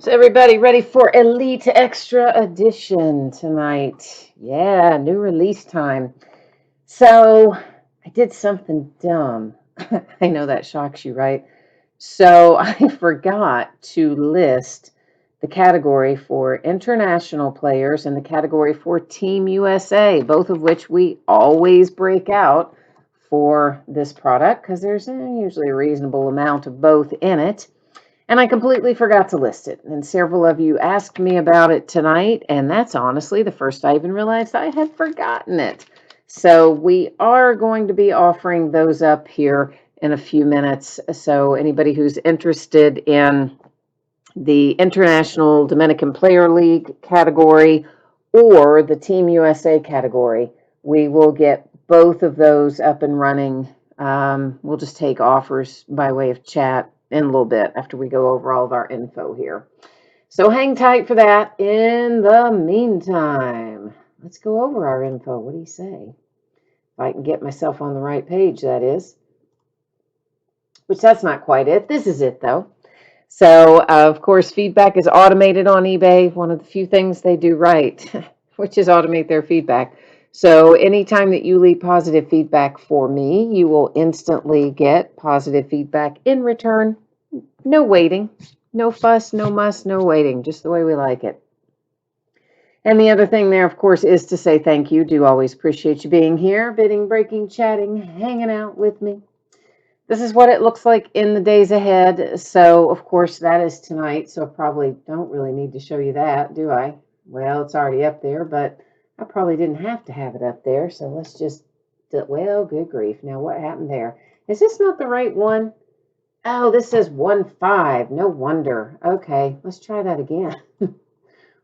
So everybody ready for Elite Extra Edition tonight? Yeah, new release time. So I did something dumb. I know that shocks you, right? So I forgot to list the category for international players and the category for Team USA, both of which we always break out for this product because there's usually a reasonable amount of both in it. And I completely forgot to list it. And several of you asked me about it tonight, and that's honestly the first I even realized I had forgotten it. So we are going to be offering those up here in a few minutes. So anybody who's interested in the International Dominican Player League category or the Team USA category, we will get both of those up and running. We'll just take offers by way of chat in a little bit after we go over all of our info here. So hang tight for that. In the meantime, let's go over our info. What do you say? If I can get myself on the right page, that is. Which that's not quite it. This is it, though. So, of course, feedback is automated on eBay. One of the few things they do right, which is automate their feedback. So anytime that you leave positive feedback for me, you will instantly get positive feedback in return. No waiting, no fuss, no muss, no waiting, just the way we like it. And the other thing there, of course, is to say thank you. Do always appreciate you being here, bidding, breaking, chatting, hanging out with me. This is what it looks like in the days ahead. So, of course, that is tonight. So I probably don't really need to show you that, do I? Well, it's already up there, but I probably didn't have to have it up there. So let's just, well, good grief. Now, what happened there? Is this not the right one? Oh, this says 1-5. No wonder. Okay, let's try that again.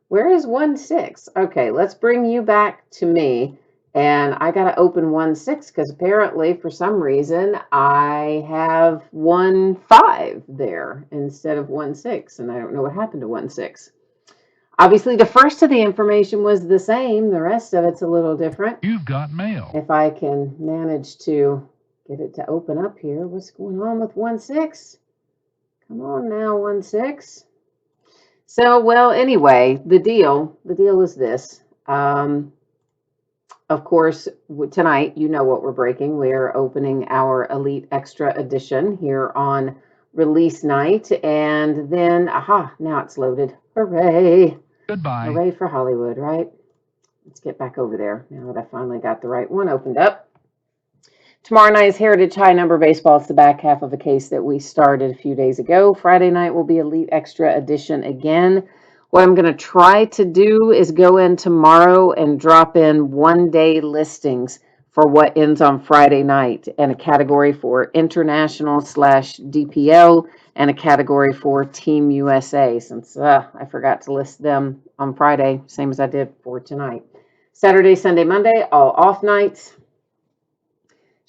Where is 1-6? Okay, let's bring you back to me. And I got to open 1-6 because apparently, for some reason, I have 1-5 there instead of 1-6. And I don't know what happened to 1-6. Obviously, the first of the information was the same. The rest of it's a little different. You've got mail. If I can manage to get it to open up here. What's going on with 1-6? Come on now, 1-6. So, well, anyway, the deal is this. Of course, tonight, you know what we're breaking. We're opening our Elite Extra Edition here on release night. And then, aha, now it's loaded. Hooray. Goodbye. Hooray for Hollywood, right? Let's get back over there now that I finally got the right one opened up. Tomorrow night is Heritage High Number Baseball. It's the back half of a case that we started a few days ago. Friday night will be Elite Extra Edition again. What I'm going to try to do is go in tomorrow and drop in one-day listings for what ends on Friday night and a category for international/DPL and a category for Team USA since I forgot to list them on Friday, same as I did for tonight. Saturday, Sunday, Monday, all off nights.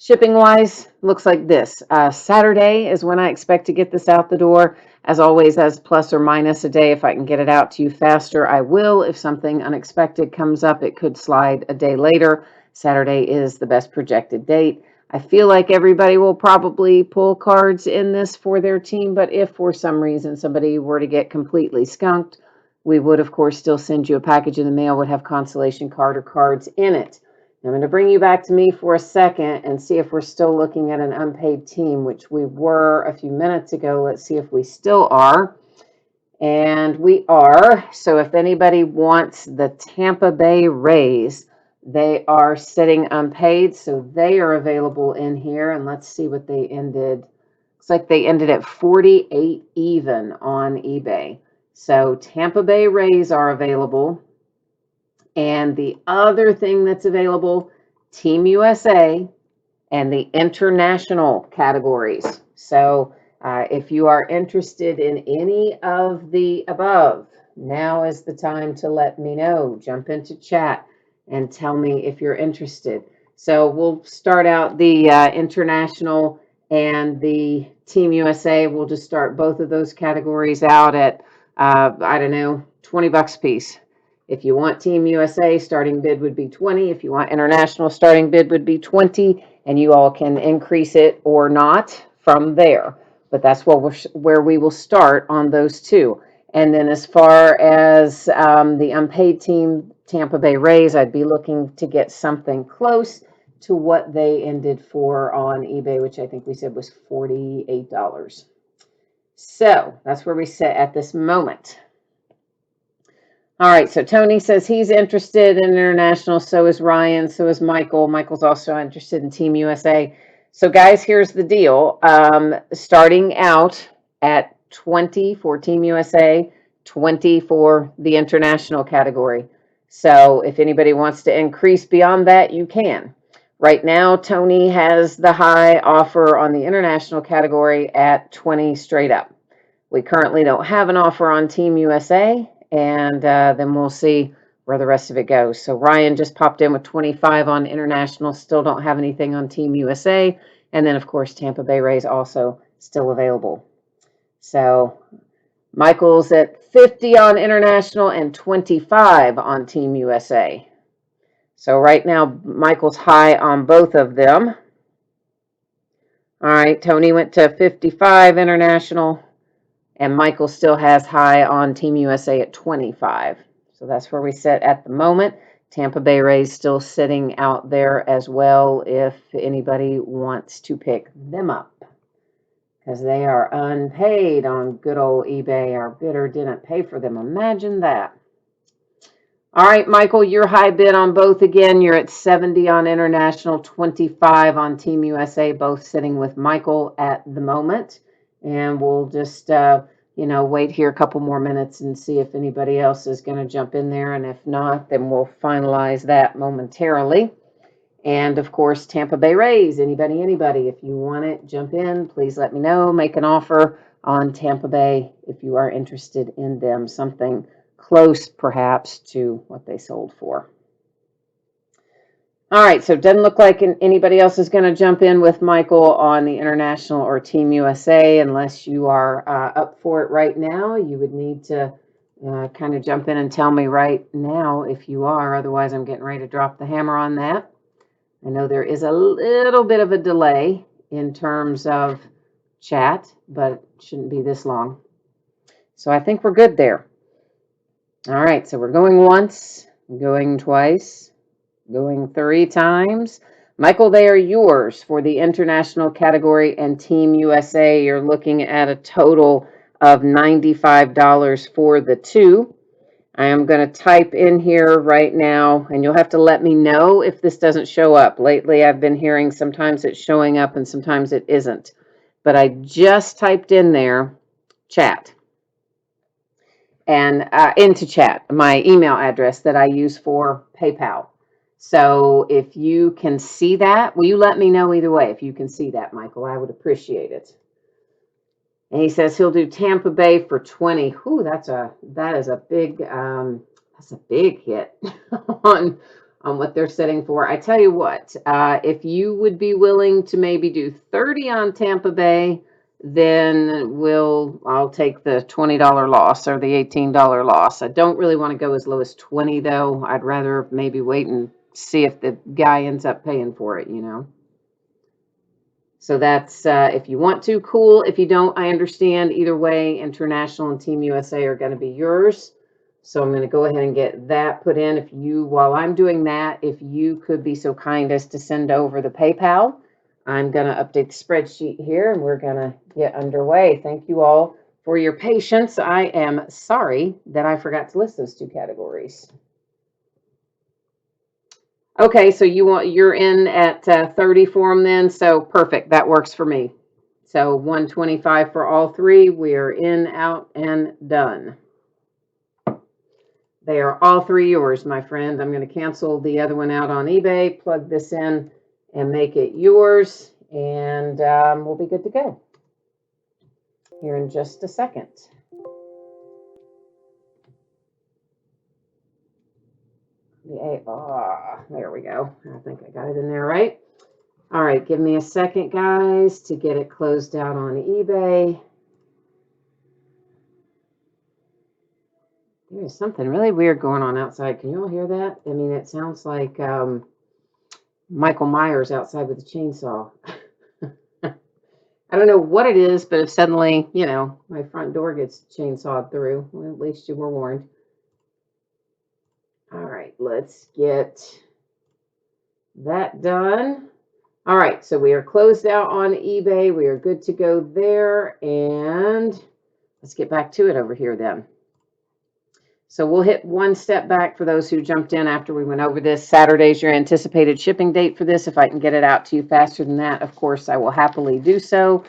Shipping wise, looks like this. Saturday is when I expect to get this out the door. As always, as plus or minus a day. If I can get it out to you faster, I will. If something unexpected comes up, it could slide a day later. Saturday is the best projected date. I feel like everybody will probably pull cards in this for their team, but if for some reason somebody were to get completely skunked, we would, of course, still send you a package in the mail, would have consolation card or cards in it. I'm going to bring you back to me for a second and see if we're still looking at an unpaid team, which we were a few minutes ago. Let's see if we still are. And we are. So if anybody wants the Tampa Bay Rays, they are sitting unpaid. So they are available in here. And let's see what they ended. Looks like they ended at 48 even on eBay. So Tampa Bay Rays are available. And the other thing that's available, Team USA and the international categories. So if you are interested in any of the above, now is the time to let me know. Jump into chat and tell me if you're interested. So we'll start out the international and the Team USA. We'll just start both of those categories out at, I don't know, $20 a piece. If you want Team USA, starting bid would be 20. If you want international, starting bid would be 20, and you all can increase it or not from there. But that's where we will start on those two. And then as far as the unpaid team, Tampa Bay Rays, I'd be looking to get something close to what they ended for on eBay, which I think we said was $48. So that's where we sit at this moment. All right, so Tony says he's interested in international. So is Ryan. So is Michael. Michael's also interested in Team USA. So, guys, here's the deal. Starting out at 20 for Team USA, 20 for the international category. So, if anybody wants to increase beyond that, you can. Right now, Tony has the high offer on the international category at 20 straight up. We currently don't have an offer on Team USA, and then we'll see where the rest of it goes. So Ryan just popped in with 25 on international, still don't have anything on Team USA. And then, of course, Tampa Bay Rays also still available. So Michael's at 50 on international and 25 on Team USA. So right now, Michael's high on both of them. All right, Tony went to 55 international. And Michael still has high on Team USA at 25. So that's where we sit at the moment. Tampa Bay Rays still sitting out there as well if anybody wants to pick them up. Because they are unpaid on good old eBay. Our bidder didn't pay for them. Imagine that. All right, Michael, your high bid on both again. You're at 70 on international, 25 on Team USA, both sitting with Michael at the moment. And we'll just, wait here a couple more minutes and see if anybody else is going to jump in there. And if not, then we'll finalize that momentarily. And of course, Tampa Bay Rays, anybody, if you want it, jump in. Please let me know. Make an offer on Tampa Bay if you are interested in them. Something close, perhaps, to what they sold for. All right, so it doesn't look like anybody else is going to jump in with Michael on the international or Team USA unless you are up for it right now. You would need to kind of jump in and tell me right now if you are. Otherwise, I'm getting ready to drop the hammer on that. I know there is a little bit of a delay in terms of chat, but it shouldn't be this long. So I think we're good there. All right, so we're going once, going twice, going 3 times. Michael, they are yours for the international category and Team USA. You're looking at a total of $95 for the two. I am going to type in here right now, and you'll have to let me know if this doesn't show up. Lately, I've been hearing sometimes it's showing up and sometimes it isn't. But I just typed in there, chat. And into chat, my email address that I use for PayPal. So if you can see that, will you let me know either way if you can see that, Michael? I would appreciate it. And he says he'll do Tampa Bay for 20. Ooh, that is a big hit on what they're setting for. I tell you what, if you would be willing to maybe do 30 on Tampa Bay, then I'll take the $20 loss or the $18 loss. I don't really want to go as low as 20 though. I'd rather maybe wait and see if the guy ends up paying for it, So that's, if you want to, cool. If you don't, I understand. Either way, International and Team USA are going to be yours. So I'm going to go ahead and get that put in. While I'm doing that, if you could be so kind as to send over the PayPal, I'm going to update the spreadsheet here and we're going to get underway. Thank you all for your patience. I am sorry that I forgot to list those 2 categories. Okay, so you're in at 30 for them then, so perfect. That works for me. So 125 for all 3. We are in, out, and done. They are all 3 yours, my friend. I'm going to cancel the other one out on eBay, plug this in, and make it yours, and we'll be good to go here in just a second. There we go. I think I got it in there right. All right, give me a second, guys, to get it closed out on eBay. There's something really weird going on outside. Can you all hear that? I mean, it sounds like Michael Myers outside with a chainsaw. I don't know what it is, but if suddenly, you know, my front door gets chainsawed through, well, at least you were warned. All right, let's get that done. All right, so we are closed out on eBay. We are good to go there. And let's get back to it over here then. So we'll hit one step back for those who jumped in after we went over this. Saturday's your anticipated shipping date for this. If I can get it out to you faster than that, of course, I will happily do so.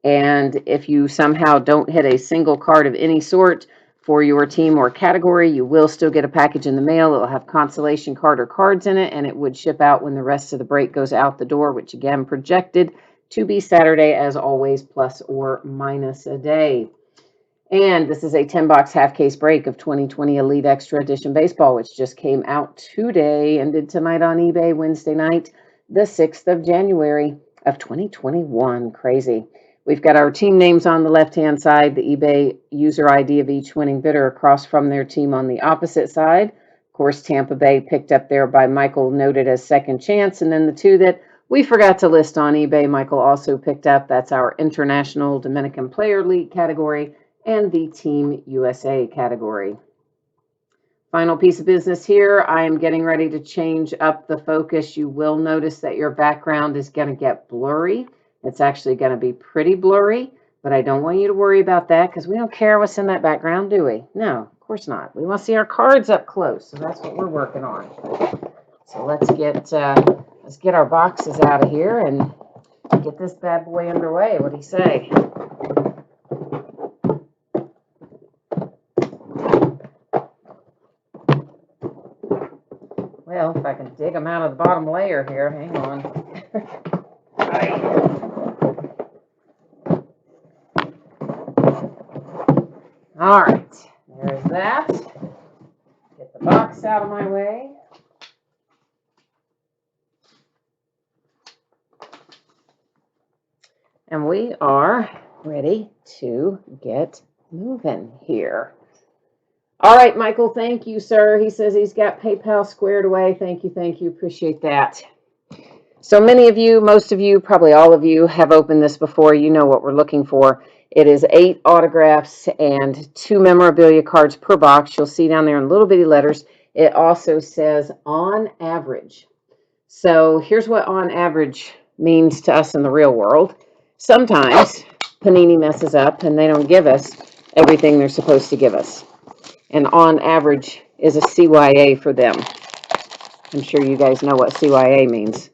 And if you somehow don't hit a single card of any sort for your team or category, you will still get a package in the mail. It'll have consolation card or cards in it, and it would ship out when the rest of the break goes out the door, which again projected to be Saturday as always, plus or minus a day. And this is a 10-box half case break of 2020 Elite Extra Edition Baseball, which just came out today, ended tonight on eBay Wednesday night, the 6th of January of 2021. Crazy. We've got our team names on the left-hand side, the eBay user ID of each winning bidder across from their team on the opposite side. Of course, Tampa Bay picked up there by Michael, noted as second chance, and then the two that we forgot to list on eBay, Michael also picked up. That's our International Dominican Player League category and the Team USA category. Final piece of business here. I am getting ready to change up the focus. You will notice that your background is going to get blurry. It's actually going to be pretty blurry, but I don't want you to worry about that because we don't care what's in that background, do we? No, of course not. We want to see our cards up close, so that's what we're working on. So let's get our boxes out of here and get this bad boy underway. What do you say? Well, if I can dig them out of the bottom layer here, hang on. All right, there's that. Get the box out of my way. And we are ready to get moving here. All right, Michael, thank you, sir. He says he's got PayPal squared away. Thank you, appreciate that. So many of you, most of you, probably all of you have opened this before. You know what we're looking for. It is 8 autographs and 2 memorabilia cards per box. You'll see down there in little bitty letters. It also says on average. So here's what on average means to us in the real world. Sometimes Panini messes up and they don't give us everything they're supposed to give us. And on average is a CYA for them. I'm sure you guys know what CYA means.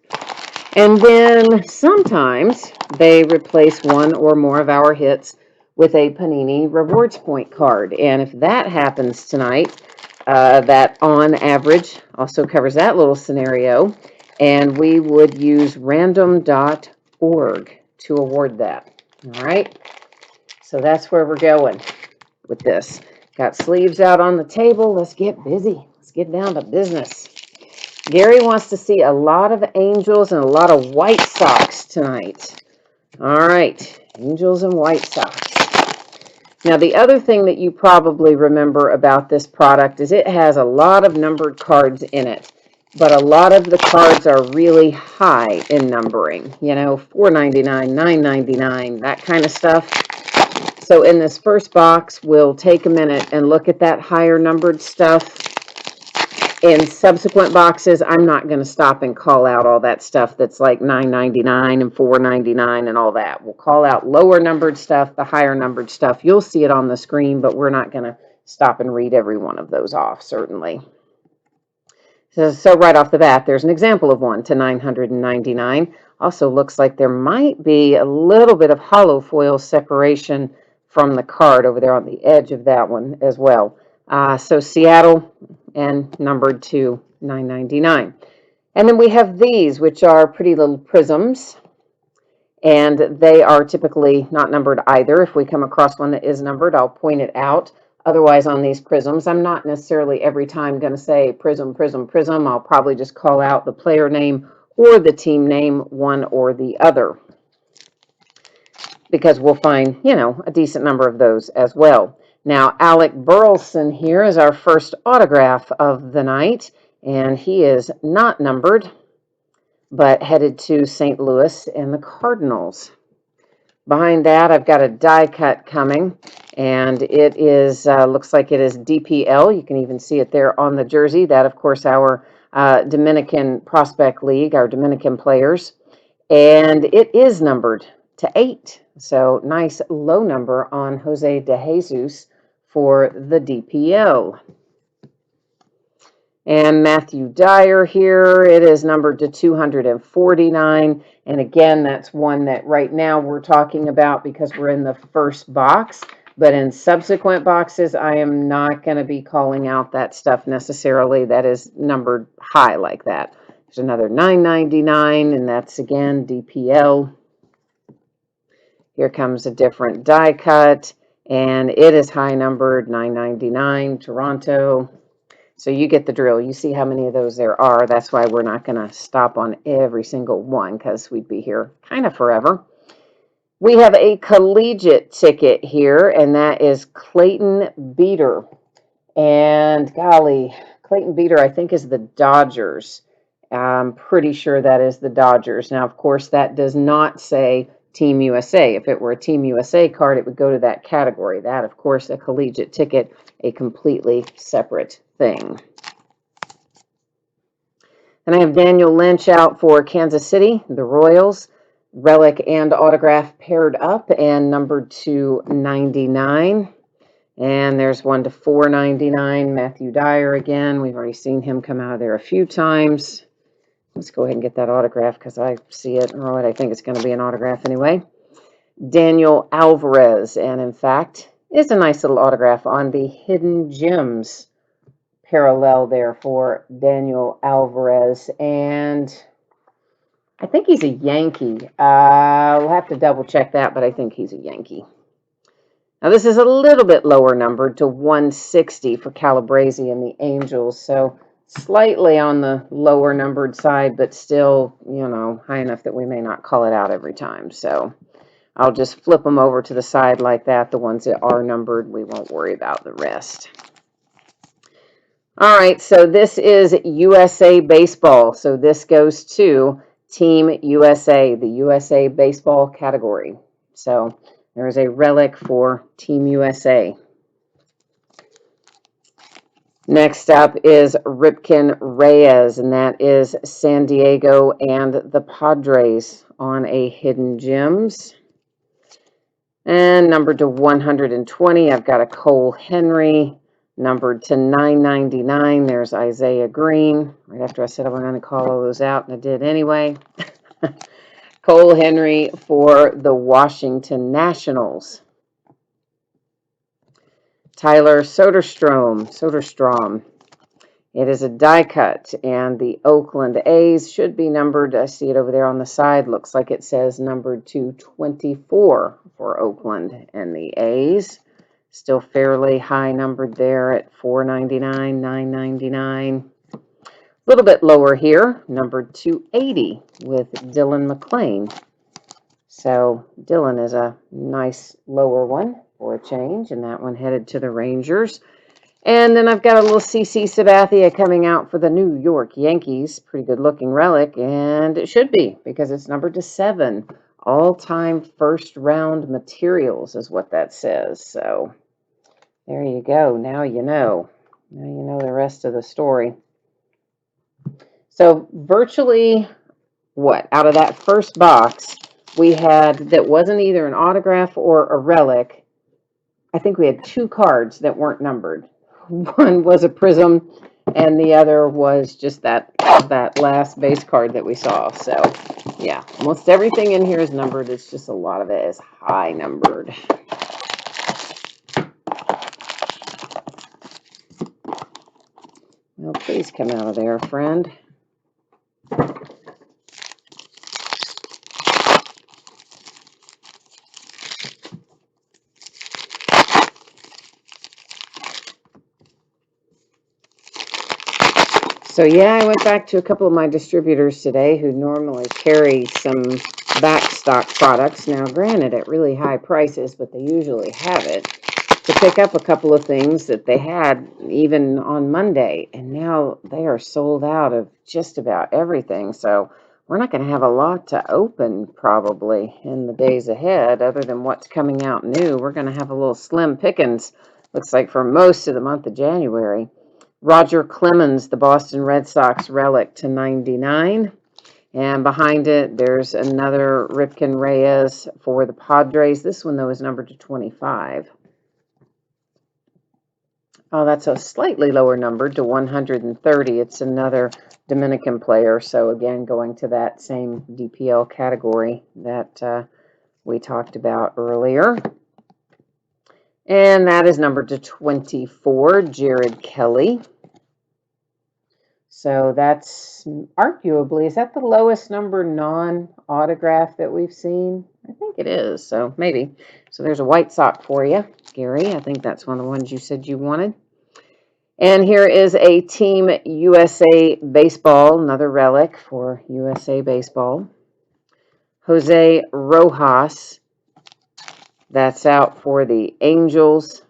And then sometimes they replace one or more of our hits with a Panini rewards point card. And if that happens tonight, that on average also covers that little scenario. And we would use random.org to award that. All right. So that's where we're going with this. Got sleeves out on the table. Let's get busy. Let's get down to business. Gary wants to see a lot of Angels and a lot of White Sox tonight. All right, Angels and White Sox. Now, the other thing that you probably remember about this product is it has a lot of numbered cards in it, but a lot of the cards are really high in numbering, you know, $4.99, $9.99, that kind of stuff. So in this first box, we'll take a minute and look at that higher numbered stuff. In subsequent boxes, I'm not going to stop and call out all that stuff that's like $9.99 and $4.99 and all that. We'll call out lower numbered stuff, the higher numbered stuff. You'll see it on the screen, but we're not going to stop and read every one of those off, certainly. So right off the bat, there's an example of one to $999. Also looks like there might be a little bit of hollow foil separation from the card over there on the edge of that one as well. So Seattle and numbered to $9.99. And then we have these, which are pretty little prisms. And they are typically not numbered either. If we come across one that is numbered, I'll point it out. Otherwise, on these prisms, I'm not necessarily every time going to say prism, prism, prism. I'll probably just call out the player name or the team name, one or the other, because we'll find, you know, a decent number of those as well. Now, Alec Burleson here is our first autograph of the night, and he is not numbered, but headed to St. Louis and the Cardinals. Behind that, I've got a die cut coming, and it is looks like it is DPL. You can even see it there on the jersey. That, of course, our Dominican Prospect League, our Dominican players, and it is numbered to 8. So nice low number on Jose De Jesus for the DPL. And Matthew Dyer here, it is numbered to 249. And again, that's one that right now we're talking about because we're in the first box. But in subsequent boxes, I am not going to be calling out that stuff necessarily that is numbered high like that. There's another 999, and that's again DPL. Here comes a different die cut, and it is high numbered 999, Toronto. So you get the drill. You see how many of those there are. That's why we're not going to stop on every single one because we'd be here kind of forever. We have a collegiate ticket here, and that is Clayton Beeter. And golly, Clayton Beeter, I think, is the Dodgers. I'm pretty sure that is the Dodgers. Now, of course, that does not say Team USA. If it were a Team USA card, it would go to that category. That, of course, a collegiate ticket, a completely separate thing. And I have Daniel Lynch out for Kansas City, the Royals. Relic and autograph paired up and numbered to 99. And there's one to 499, Matthew Dyer again. We've already seen him come out of there a few times. Let's go ahead and get that autograph because I see it. Or what I think it's going to be an autograph anyway. Daniel Alvarez, and in fact, it's a nice little autograph on the Hidden Gems parallel there for Daniel Alvarez. And I think he's a Yankee. We'll have to double check that, but I think he's a Yankee. Now, this is a little bit lower numbered to 160 for Calabrese and the Angels, so slightly on the lower numbered side, but still, you know, high enough that we may not call it out every time. So I'll just flip them over to the side like that. The ones that are numbered, we won't worry about the rest. All right, so this is USA Baseball. So this goes to Team USA, the USA Baseball category. So there's a relic for Team USA. Next up is Ripken Reyes, and that is San Diego and the Padres on a Hidden Gems. And numbered to 120, I've got a Cole Henry. Numbered to 999, there's Isaiah Green. Right after I said I was going to call all those out, and I did anyway. Cole Henry for the Washington Nationals. Tyler Soderstrom. It is a die cut, and the Oakland A's should be numbered. I see it over there on the side. Looks like it says numbered to 24 for Oakland and the A's. Still fairly high numbered there at 499, 999. A little bit lower here, numbered 280 with Dylan McClain. So Dylan is a nice lower one for a change, and that one headed to the Rangers. And then I've got a little CC Sabathia coming out for the New York Yankees. Pretty good looking relic, and it should be because it's numbered to 7. All-time first round materials is what that says. So there you go. Now you know. Now you know the rest of the story. So virtually, what? Out of that first box, we had that wasn't either an autograph or a relic. I think we had 2 cards that weren't numbered. One was a prism, and the other was just that last base card that we saw. So, yeah, almost everything in here is numbered. It's just a lot of it is high numbered. Well, please come out of there, friend. So yeah, I went back to a couple of my distributors today who normally carry some backstock products. Now, granted, at really high prices, but they usually have it, to pick up a couple of things that they had even on Monday. And now they are sold out of just about everything. So we're not going to have a lot to open probably in the days ahead, other than what's coming out new. We're going to have a little slim pickings, looks like, for most of the month of January. Roger Clemens, the Boston Red Sox relic, to 99. And behind it, there's another Ripken Reyes for the Padres. This one, though, is numbered to 25. Oh, that's a slightly lower number, to 130. It's another Dominican player. So again, going to that same DPL category that we talked about earlier. And that is numbered to 24, Jared Kelly. So that's arguably, is that the lowest number non-autograph that we've seen? I think it is, so maybe. So there's a white sock for you, Gary. I think that's one of the ones you said you wanted. And here is a Team USA Baseball, another relic for USA Baseball. Jose Rojas, that's out for the Angels.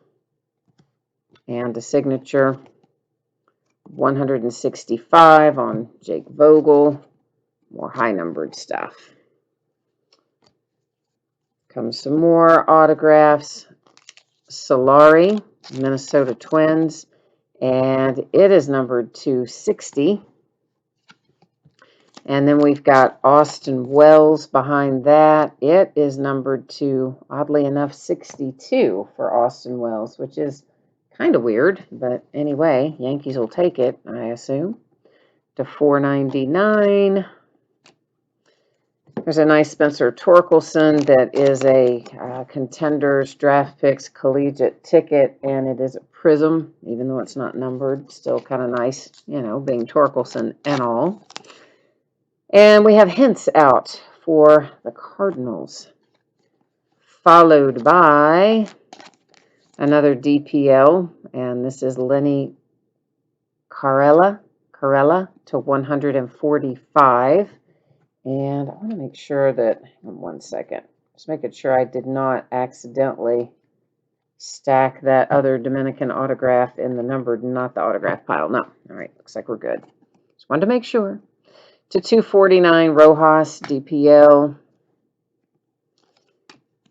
And a signature, 165 on Jake Vogel. More high-numbered stuff. Comes some more autographs. Solari, Minnesota Twins. And it is numbered to 60. And then we've got Austin Wells behind that. It is numbered to, oddly enough, 62 for Austin Wells, which is kind of weird. But anyway, Yankees will take it, I assume. To 499. There's a nice Spencer Torkelson that is a Contenders Draft Picks collegiate ticket, and it is a prism, even though it's not numbered. Still kind of nice, you know, being Torkelson and all. And we have hints out for the Cardinals, followed by another DPL, and this is Lenny Carella to 145. And I want to make sure that, one second, just making sure I did not accidentally stack that other Dominican autograph in the numbered, not the autograph pile. No. All right, looks like we're good. Just wanted to make sure. To 249, Rojas, DPL.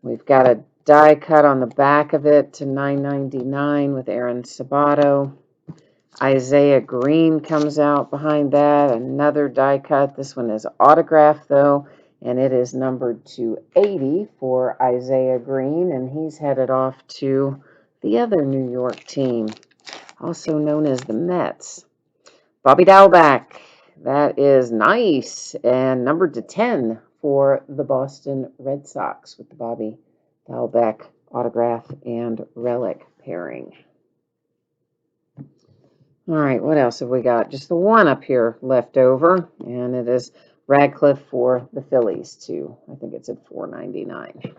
We've got a die cut on the back of it to 999 with Aaron Sabato. Isaiah Green comes out behind that. Another die cut. This one is autographed, though, and it is numbered to 80 for Isaiah Green, and he's headed off to the other New York team, also known as the Mets. Bobby Dalbec. That is nice, and numbered to 10 for the Boston Red Sox with the Bobby Dalbec autograph and relic pairing. All right, what else have we got? Just the one up here left over, and it is Radcliffe for the Phillies, too. I think it's at $4.99.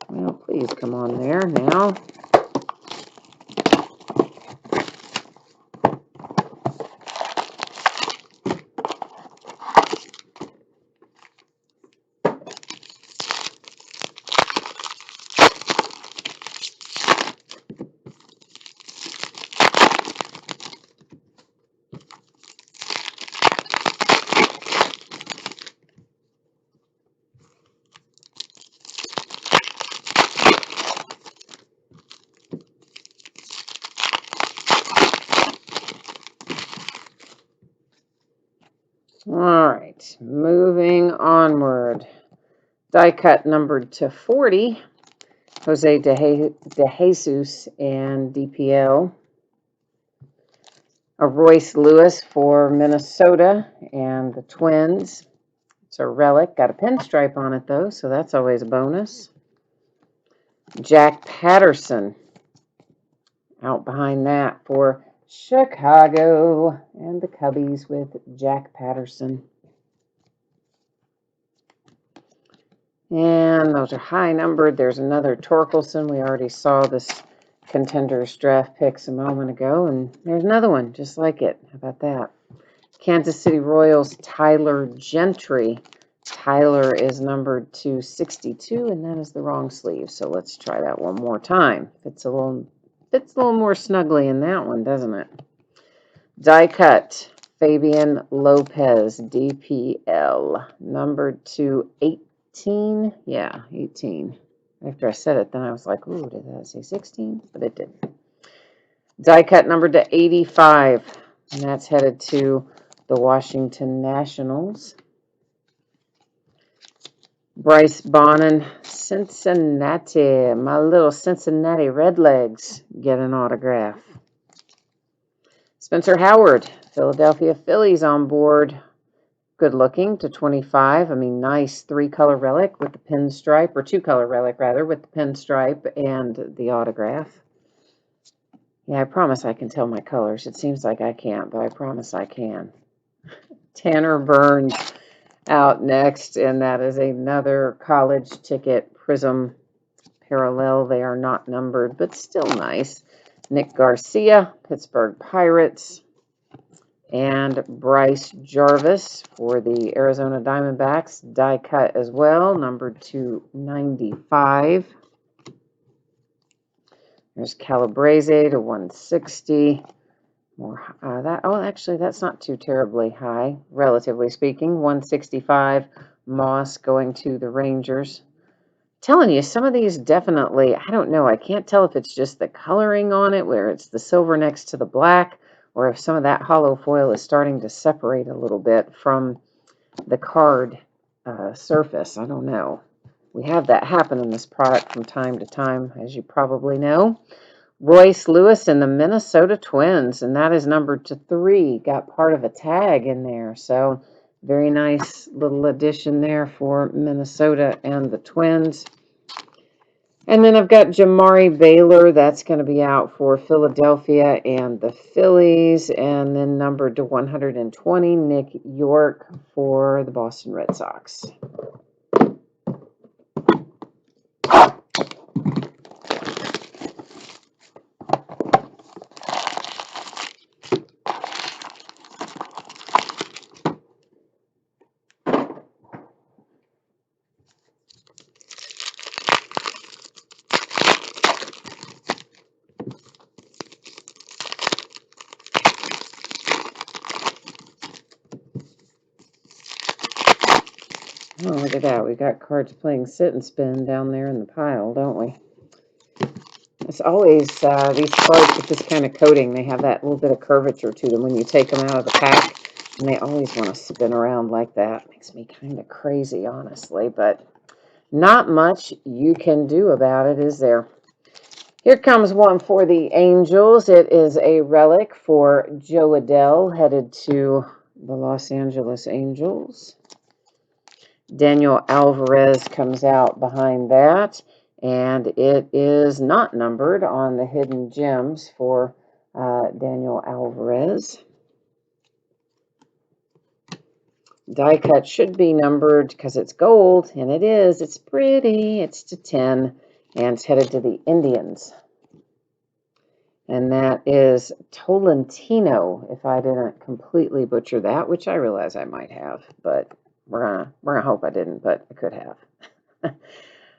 Well, please come on there now. All right, moving onward. Die cut numbered to 40. Jose De Jesus and DPL. A Royce Lewis for Minnesota and the Twins. It's a relic. Got a pinstripe on it, though, so that's always a bonus. Jack Patterson out behind that for Chicago and the Cubbies with Jack Patterson. And those are high numbered. There's another Torkelson. We already saw this Contenders Draft Picks a moment ago, and there's another one just like it. How about that? Kansas City Royals, Tyler Gentry. Tyler is numbered to 62, and that is the wrong sleeve. So let's try that one more time. Fits a little more snugly in that one, doesn't it? Die cut, Fabian Lopez, DPL, numbered to 18. Yeah, 18. After I said it, then I was like, ooh, did that say 16? But it didn't. Die cut numbered to 85, and that's headed to the Washington Nationals. Bryce Bonnin, Cincinnati. My little Cincinnati Redlegs get an autograph. Spencer Howard, Philadelphia Phillies on board. Good looking to 25. I mean, nice 3-color relic with the pinstripe, or 2-color relic rather, with the pinstripe and the autograph. Yeah, I promise I can tell my colors. It seems like I can't, but I promise I can. Tanner Burns out next, and that is another college ticket Prism parallel. They are not numbered, but still nice. Nick Garcia, Pittsburgh Pirates, and Bryce Jarvis for the Arizona Diamondbacks, die cut as well, numbered to 95. There's Calabrese to 160. More actually, that's not too terribly high, relatively speaking. 165. Moss going to the Rangers. Telling you, some of these definitely, I don't know, I can't tell if it's just the coloring on it, where it's the silver next to the black, or if some of that hollow foil is starting to separate a little bit from the card surface. I don't know. We have that happen in this product from time to time, as you probably know. Royce Lewis and the Minnesota Twins, and that is numbered to 3. Got part of a tag in there, so very nice little addition there for Minnesota and the Twins. And then I've got Jamari Baylor. That's going to be out for Philadelphia and the Phillies. And then numbered to 120, Nick York for the Boston Red Sox. Oh, look at that. We got cards playing sit and spin down there in the pile, don't we? It's always these cards with this kind of coating, they have that little bit of curvature to them when you take them out of the pack, and they always want to spin around like that. Makes me kind of crazy, honestly, but not much you can do about it, is there? Here comes one for the Angels. It is a relic for Joe Adell, headed to the Los Angeles Angels. Daniel Alvarez comes out behind that, and it is not numbered on the hidden gems for Daniel Alvarez. Die cut should be numbered because it's gold, and it is. It's pretty. It's to 10, and it's headed to the Indians. And that is Tolentino, if I didn't completely butcher that, which I realize I might have, but we're gonna hope I didn't, but I could have.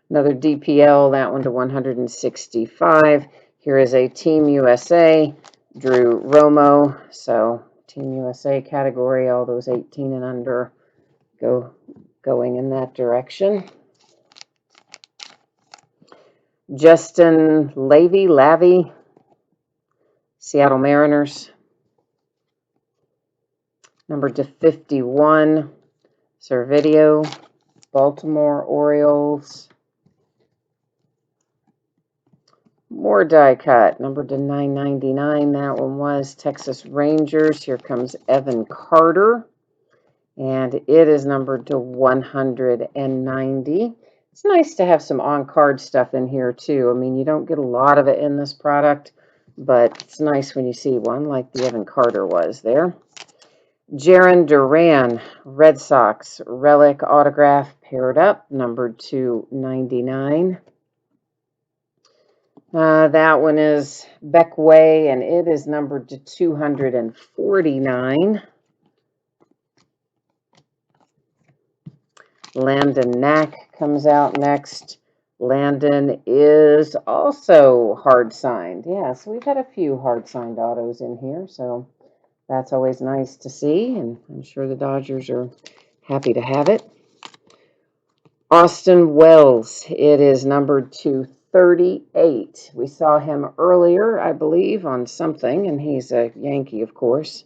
Another DPL, that one to 165. Here is a Team USA, Drew Romo. So Team USA category, all those 18 and under going in that direction. Justin Lavey, Seattle Mariners. Number to 51, Servideo, Baltimore Orioles. More die cut, numbered to 999. That one was Texas Rangers. Here comes Evan Carter, and it is numbered to 190. It's nice to have some on-card stuff in here, too. I mean, you don't get a lot of it in this product, but it's nice when you see one like the Evan Carter was there. Jarren Duran, Red Sox, relic autograph paired up, numbered to 99. That one is Beckway, and it is numbered to 249. Landon Knack comes out next. Landon is also hard signed. Yeah, so we've had a few hard signed autos in here, so that's always nice to see, and I'm sure the Dodgers are happy to have it. Austin Wells, it is numbered to 38. We saw him earlier, I believe, on something, and he's a Yankee, of course.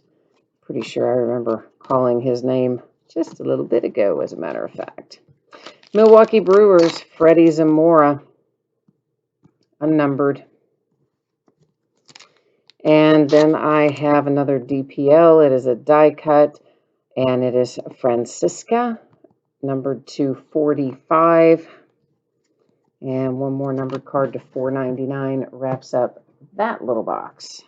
Pretty sure I remember calling his name just a little bit ago, as a matter of fact. Milwaukee Brewers, Freddie Zamora, unnumbered. And then I have another DPL. It is a die cut, and it is Francisca, numbered to 45. And one more numbered card to 499 wraps up that little box.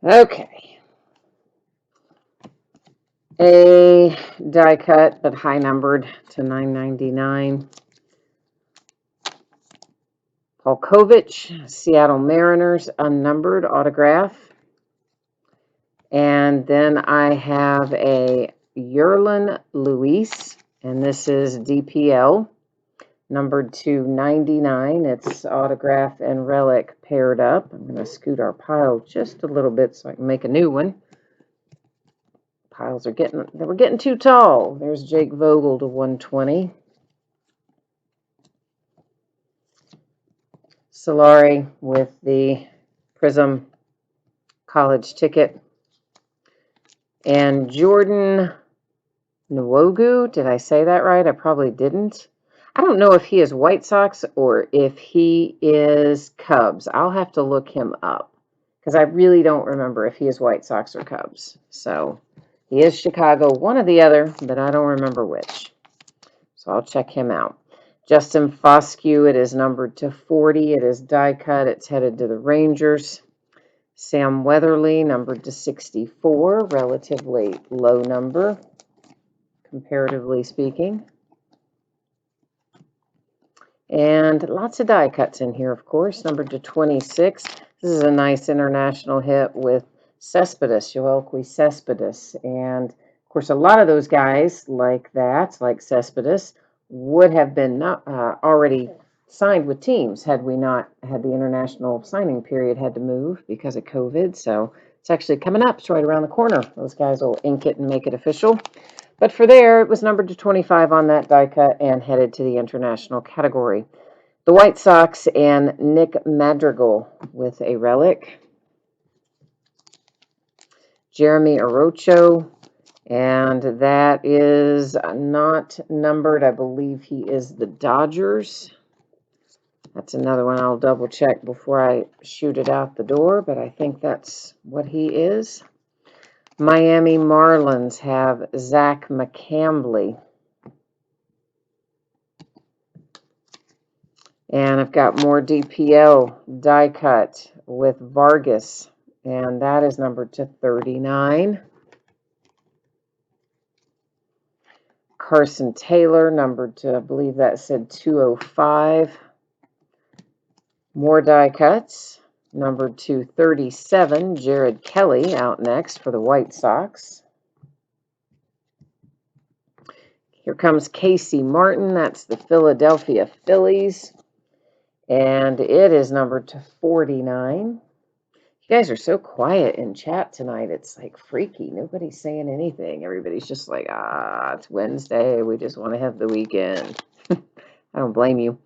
Okay. A die cut, but high numbered to 999. Polkovich, Seattle Mariners, unnumbered autograph. And then I have a Yerlin Luis, and this is DPL, numbered to 99. It's autograph and relic paired up. I'm going to scoot our pile just a little bit so I can make a new one. Piles are getting too tall. There's Jake Vogel to 120. Solari with the Prism college ticket. And Jordan Nwogu, did I say that right? I probably didn't. I don't know if he is White Sox or if he is Cubs. I'll have to look him up because I really don't remember if he is White Sox or Cubs. So he is Chicago, one or the other, but I don't remember which. So I'll check him out. Justin Foscue, it is numbered to 40. It is die cut. It's headed to the Rangers. Sam Weatherly, numbered to 64, relatively low number, comparatively speaking. And lots of die cuts in here, of course, numbered to 26. This is a nice international hit with Cespedes, Joelqui Cespedes. And, of course, a lot of those guys like that, like Cespedes, would have been already signed with teams had we not had the international signing period had to move because of COVID. So it's actually coming up. It's right around the corner. Those guys will ink it and make it official. But for there, it was numbered to 25 on that die cut and headed to the international category. The White Sox and Nick Madrigal with a relic. Jeremy Orocho, and that is not numbered. I believe he is the Dodgers. That's another one I'll double check before I shoot it out the door, but I think that's what he is. Miami Marlins have Zach McCambley. And I've got more DPL die cut with Vargas, and that is numbered to 39. Carson Taylor, numbered to, I believe that said 205. More die cuts, numbered to 37. Jared Kelly out next for the White Sox. Here comes Casey Martin. That's the Philadelphia Phillies. And it is numbered to 49. You guys are so quiet in chat tonight. It's like freaky. Nobody's saying anything. Everybody's just like, it's Wednesday. We just want to have the weekend. I don't blame you.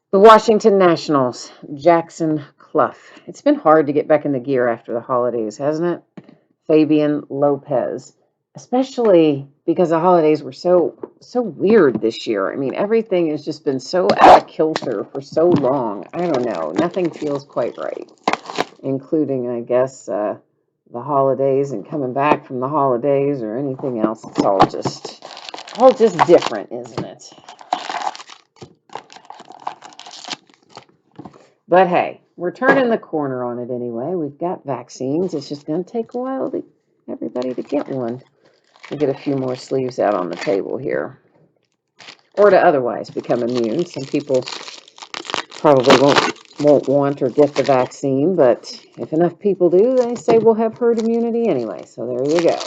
The Washington Nationals, Jackson Clough. It's been hard to get back in the gear after the holidays, hasn't it? Fabian Lopez, especially because the holidays were so weird this year. I mean, everything has just been so out of kilter for so long. I don't know. Nothing feels quite right, including, I guess, the holidays and coming back from the holidays or anything else. It's all just all just different, isn't it? But hey, we're turning the corner on it anyway. We've got vaccines. It's just going to take a while to everybody to get one. We'll get a few more sleeves out on the table here. Or to otherwise become immune. Some people probably won't want or get the vaccine, but if enough people do, they say we'll have herd immunity anyway. So there you go.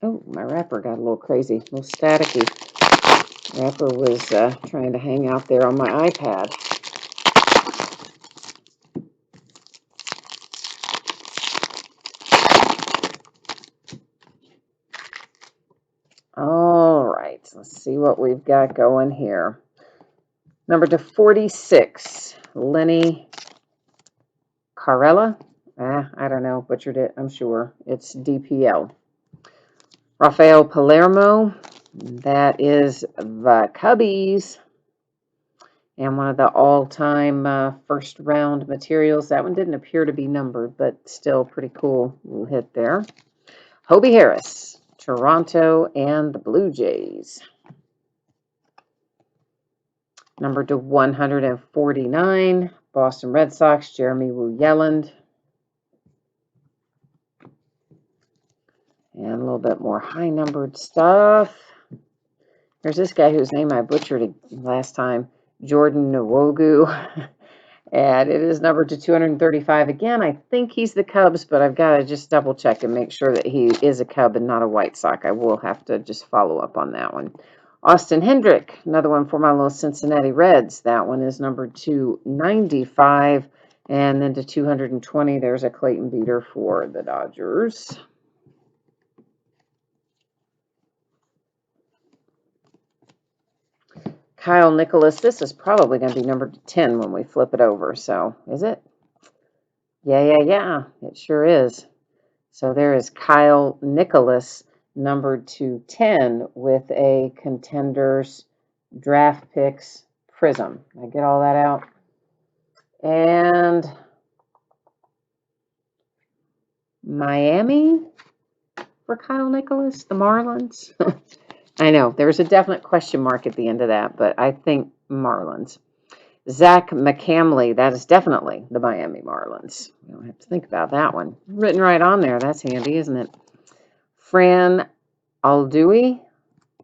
Oh, my wrapper got a little crazy, a little staticky. Wrapper was trying to hang out there on my iPad. All right, let's see what we've got going here. Number to 46, Lenny Carella. I don't know, butchered it, I'm sure. It's DPL. Rafael Palermo, that is the Cubbies. And one of the all-time first round materials. That one didn't appear to be numbered, but still pretty cool little hit there. Hobie Harris, Toronto and the Blue Jays. Number to 149, Boston Red Sox, Jeremy Wu Yelland. And a little bit more high-numbered stuff. There's this guy whose name I butchered last time, Jordan Nwogu. And it is numbered to 235. Again, I think he's the Cubs, but I've got to just double check and make sure that he is a Cub and not a White Sox. I will have to just follow up on that one. Austin Hendrick, another one for my little Cincinnati Reds. That one is numbered to 95. And then to 220, there's a Clayton Beater for the Dodgers. Kyle Nicholas, this is probably going to be numbered to 10 when we flip it over. So, is it? Yeah, it sure is. So there is Kyle Nicholas, numbered to 10 with a Contenders Draft Picks Prism. I get all that out. And Miami for Kyle Nicholas, the Marlins. I know, there's a definite question mark at the end of that, but I think Marlins. Zach McCamley, that is definitely the Miami Marlins. You don't have to think about that one. Written right on there. That's handy, isn't it? Fran Aldui,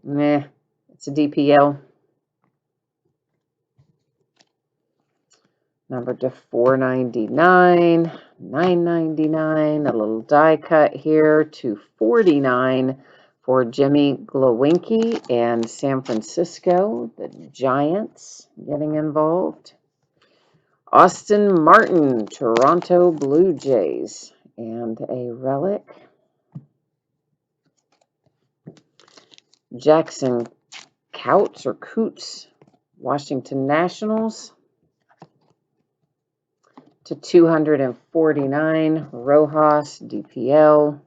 meh, it's a DPL. Number to 499, 999, a little die cut here to 49 for Jimmy Glowinky and San Francisco, the Giants getting involved. Austin Martin, Toronto Blue Jays, and a relic. Jackson Coots, Washington Nationals. To 249, Rojas, DPL.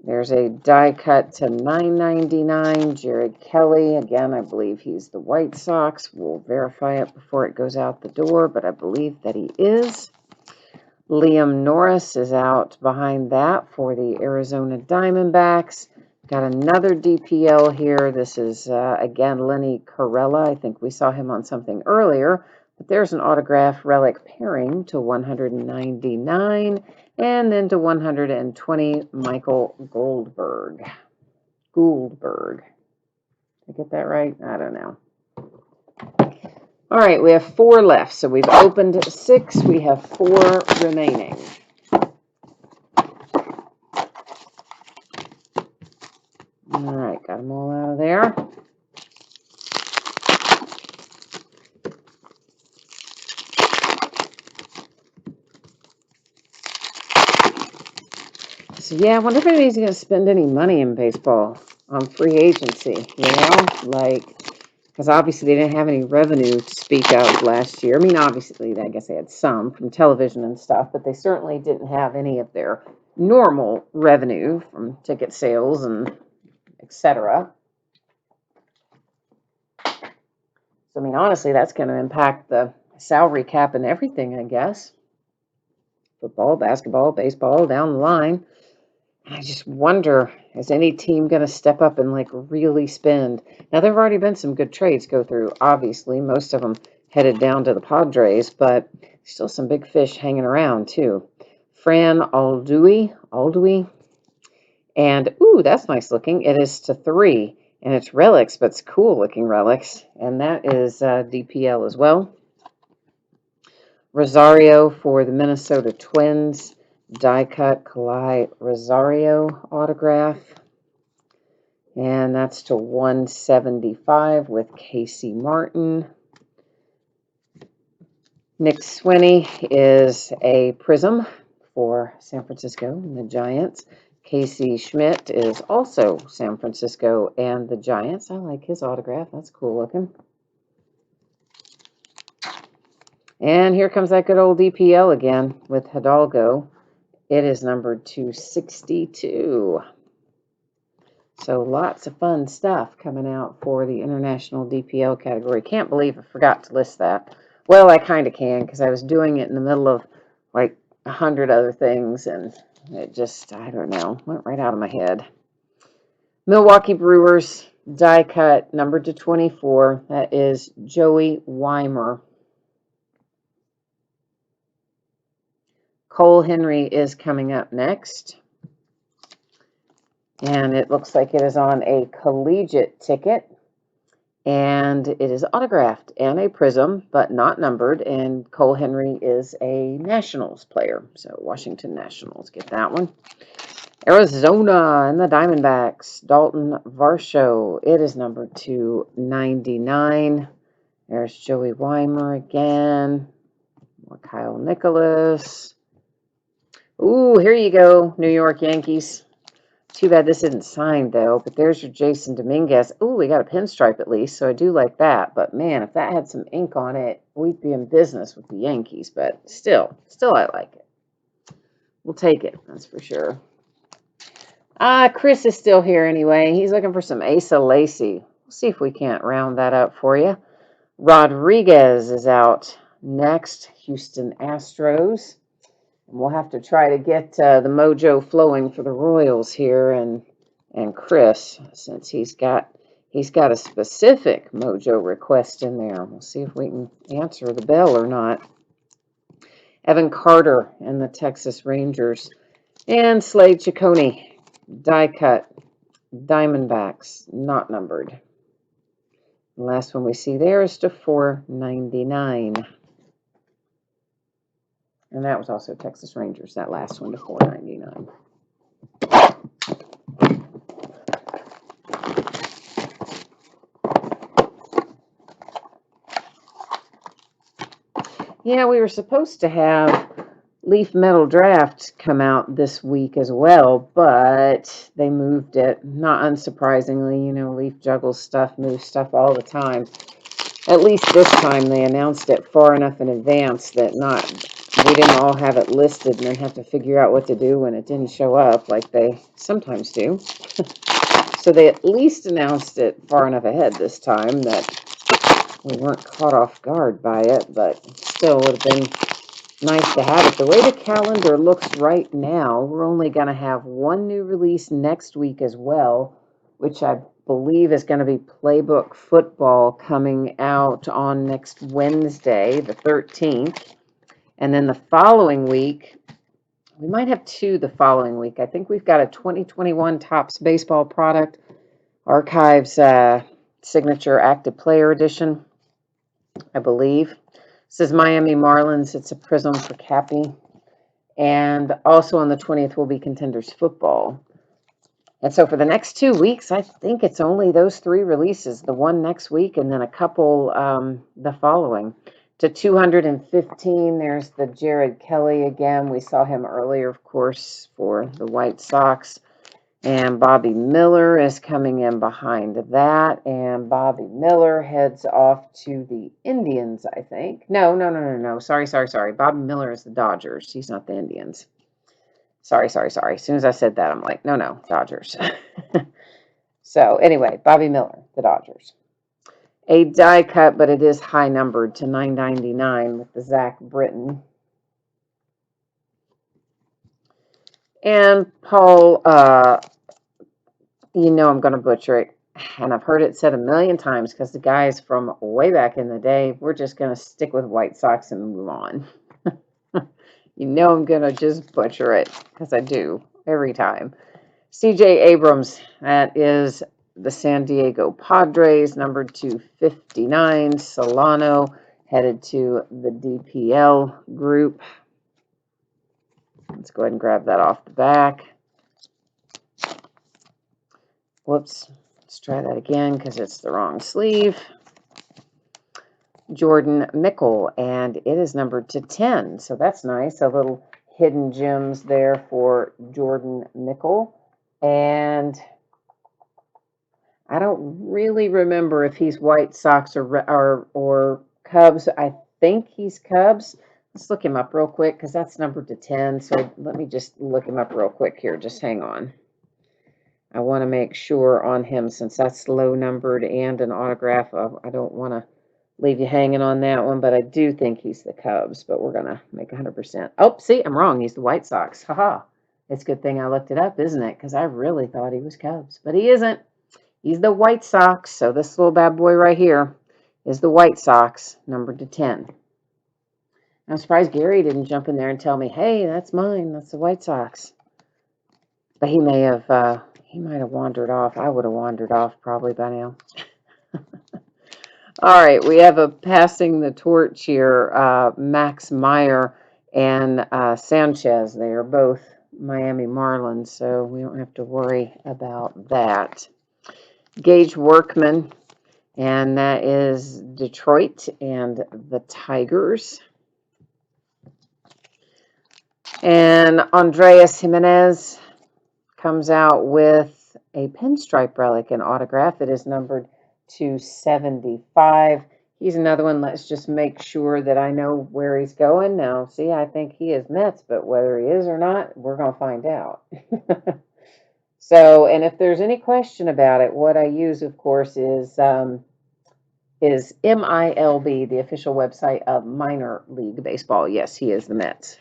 There's a die cut to 999, Jared Kelly. Again, I believe he's the White Sox. We'll verify it before it goes out the door, but I believe that he is. Liam Norris is out behind that for the Arizona Diamondbacks. Got another DPL here. This is, again, Lenny Carella. I think we saw him on something earlier. But there's an autograph relic pairing to 199. And then to 120, Michael Goldberg. Did I get that right? I don't know. All right, we have 4 left. So we've opened 6. We have 4 remaining. All right, got them all out of there. So yeah, I wonder if anybody's going to spend any money in baseball on free agency, like, because obviously they didn't have any revenue to speak of last year. I mean, obviously, I guess they had some from television and stuff, but they certainly didn't have any of their normal revenue from ticket sales and etc. So, I mean, honestly, that's going to impact the salary cap and everything, I guess. Football, basketball, baseball, down the line. I just wonder, is any team going to step up and like really spend? Now, there have already been some good trades go through, obviously, most of them headed down to the Padres, but still some big fish hanging around too. Fran Aldui, and ooh, that's nice looking. It is to 3, and it's relics, but it's cool looking relics, and that is DPL as well. Rosario for the Minnesota Twins, die cut Kalai Rosario autograph. And that's to 175 with Casey Martin. Nick Swinney is a prism for San Francisco and the Giants. Casey Schmidt is also San Francisco and the Giants. I like his autograph. That's cool looking. And here comes that good old DPL again with Hidalgo. It is numbered 262. So lots of fun stuff coming out for the International DPL category. Can't believe I forgot to list that. Well, I kind of can because I was doing it in the middle of like 100 other things, and it just, I don't know, went right out of my head. Milwaukee Brewers, die cut, numbered to 24. That is Joey Weimer. Cole Henry is coming up next. And it looks like it is on a collegiate ticket. And it is autographed and a prism, but not numbered. And Cole Henry is a Nationals player. So Washington Nationals get that one. Arizona and the Diamondbacks, Dalton Varsho. It is numbered 299. There's Joey Weimer again. More Kyle Nicholas. Ooh, here you go, New York Yankees. Too bad this isn't signed, though, but there's your Jason Dominguez. Ooh, we got a pinstripe at least, so I do like that. But, man, if that had some ink on it, we'd be in business with the Yankees. But still I like it. We'll take it, that's for sure. Chris is still here anyway. He's looking for some Asa Lacy. We'll see if we can't round that up for you. Rodriguez is out next, Houston Astros. We'll have to try to get the mojo flowing for the Royals here, and Chris, since he's got a specific mojo request in there. We'll see if we can answer the bell or not. Evan Carter and the Texas Rangers, and Slade Ciccone, die cut, Diamondbacks, not numbered. The last one we see there is to 499. And that was also Texas Rangers, that last one to 499. Yeah, we were supposed to have Leaf Metal Draft come out this week as well, but they moved it. Not unsurprisingly, you know, Leaf juggles stuff, moves stuff all the time. At least this time they announced it far enough in advance that we didn't all have it listed and then have to figure out what to do when it didn't show up like they sometimes do. So they at least announced it far enough ahead this time that we weren't caught off guard by it, but still would have been nice to have it. The way the calendar looks right now, we're only going to have one new release next week as well, which I believe is going to be Playbook Football coming out on next Wednesday, the 13th. And then the following week, we might have 2 the following week. I think we've got a 2021 Topps Baseball Product Archives Signature Active Player Edition, I believe. This is Miami Marlins. It's a prism for Cappy. And also on the 20th will be Contenders Football. And so for the next 2 weeks, I think it's only those 3 releases, the one next week and then a couple the following. To 215, there's the Jared Kelly again. We saw him earlier, of course, for the White Sox. And Bobby Miller is coming in behind that. And Bobby Miller heads off to the Indians, I think. No. Sorry. Bobby Miller is the Dodgers. He's not the Indians. Sorry. As soon as I said that, I'm like, no, Dodgers. So anyway, Bobby Miller, the Dodgers. A die cut, but it is high numbered to 999 with the Zach Britton. And Paul, you know I'm going to butcher it. And I've heard it said a million times because the guys from way back in the day, we're just going to stick with White Sox and move on. You know I'm going to just butcher it because I do every time. CJ Abrams, that is the San Diego Padres, number 259. Solano headed to the DPL group. Let's go ahead and grab that off the back. Whoops. Let's try that again because it's the wrong sleeve. Jordan Mickle, and it is numbered to 10. So that's nice. A little hidden gems there for Jordan Mickle. And I don't really remember if he's White Sox or Cubs. I think he's Cubs. Let's look him up real quick because that's numbered to 10. So let me just look him up real quick here. Just hang on. I want to make sure on him since that's low numbered and an autograph. I don't want to leave you hanging on that one, but I do think he's the Cubs, but we're going to make 100%. Oh, see, I'm wrong. He's the White Sox. Haha. It's a good thing I looked it up, isn't it? Because I really thought he was Cubs, but he isn't. He's the White Sox. So this little bad boy right here is the White Sox, numbered to 10. I'm surprised Gary didn't jump in there and tell me, hey, that's mine. That's the White Sox. But he might have wandered off. I would have wandered off probably by now. All right, we have a passing the torch here. Max Meyer and Sanchez. They are both Miami Marlins, so we don't have to worry about that. Gage Workman, and that is Detroit and the Tigers. And Andreas Jimenez comes out with a pinstripe relic and autograph. It is numbered 275. He's another one. Let's just make sure that I know where he's going. Now, see, I think he is Mets, but whether he is or not, we're going to find out. So, and if there's any question about it, what I use, of course, is MILB, the official website of Minor League Baseball. Yes, he is the Mets.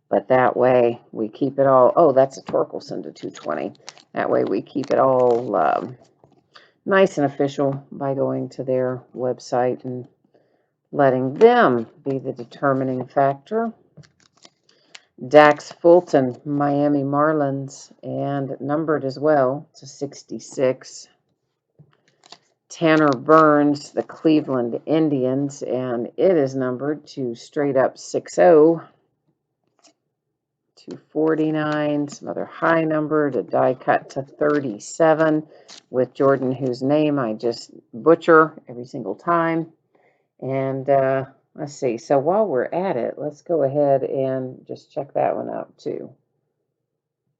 But that way we keep it all. Oh, that's a Torkelson to 220. That way we keep it all nice and official by going to their website and letting them be the determining factor. Dax Fulton, Miami Marlins, and numbered as well to 66. Tanner Burns, the Cleveland Indians, and it is numbered to straight up 60. 249, some other high number to die cut to 37 with Jordan, whose name I just butcher every single time. And let's see. So while we're at it, let's go ahead and just check that one out too.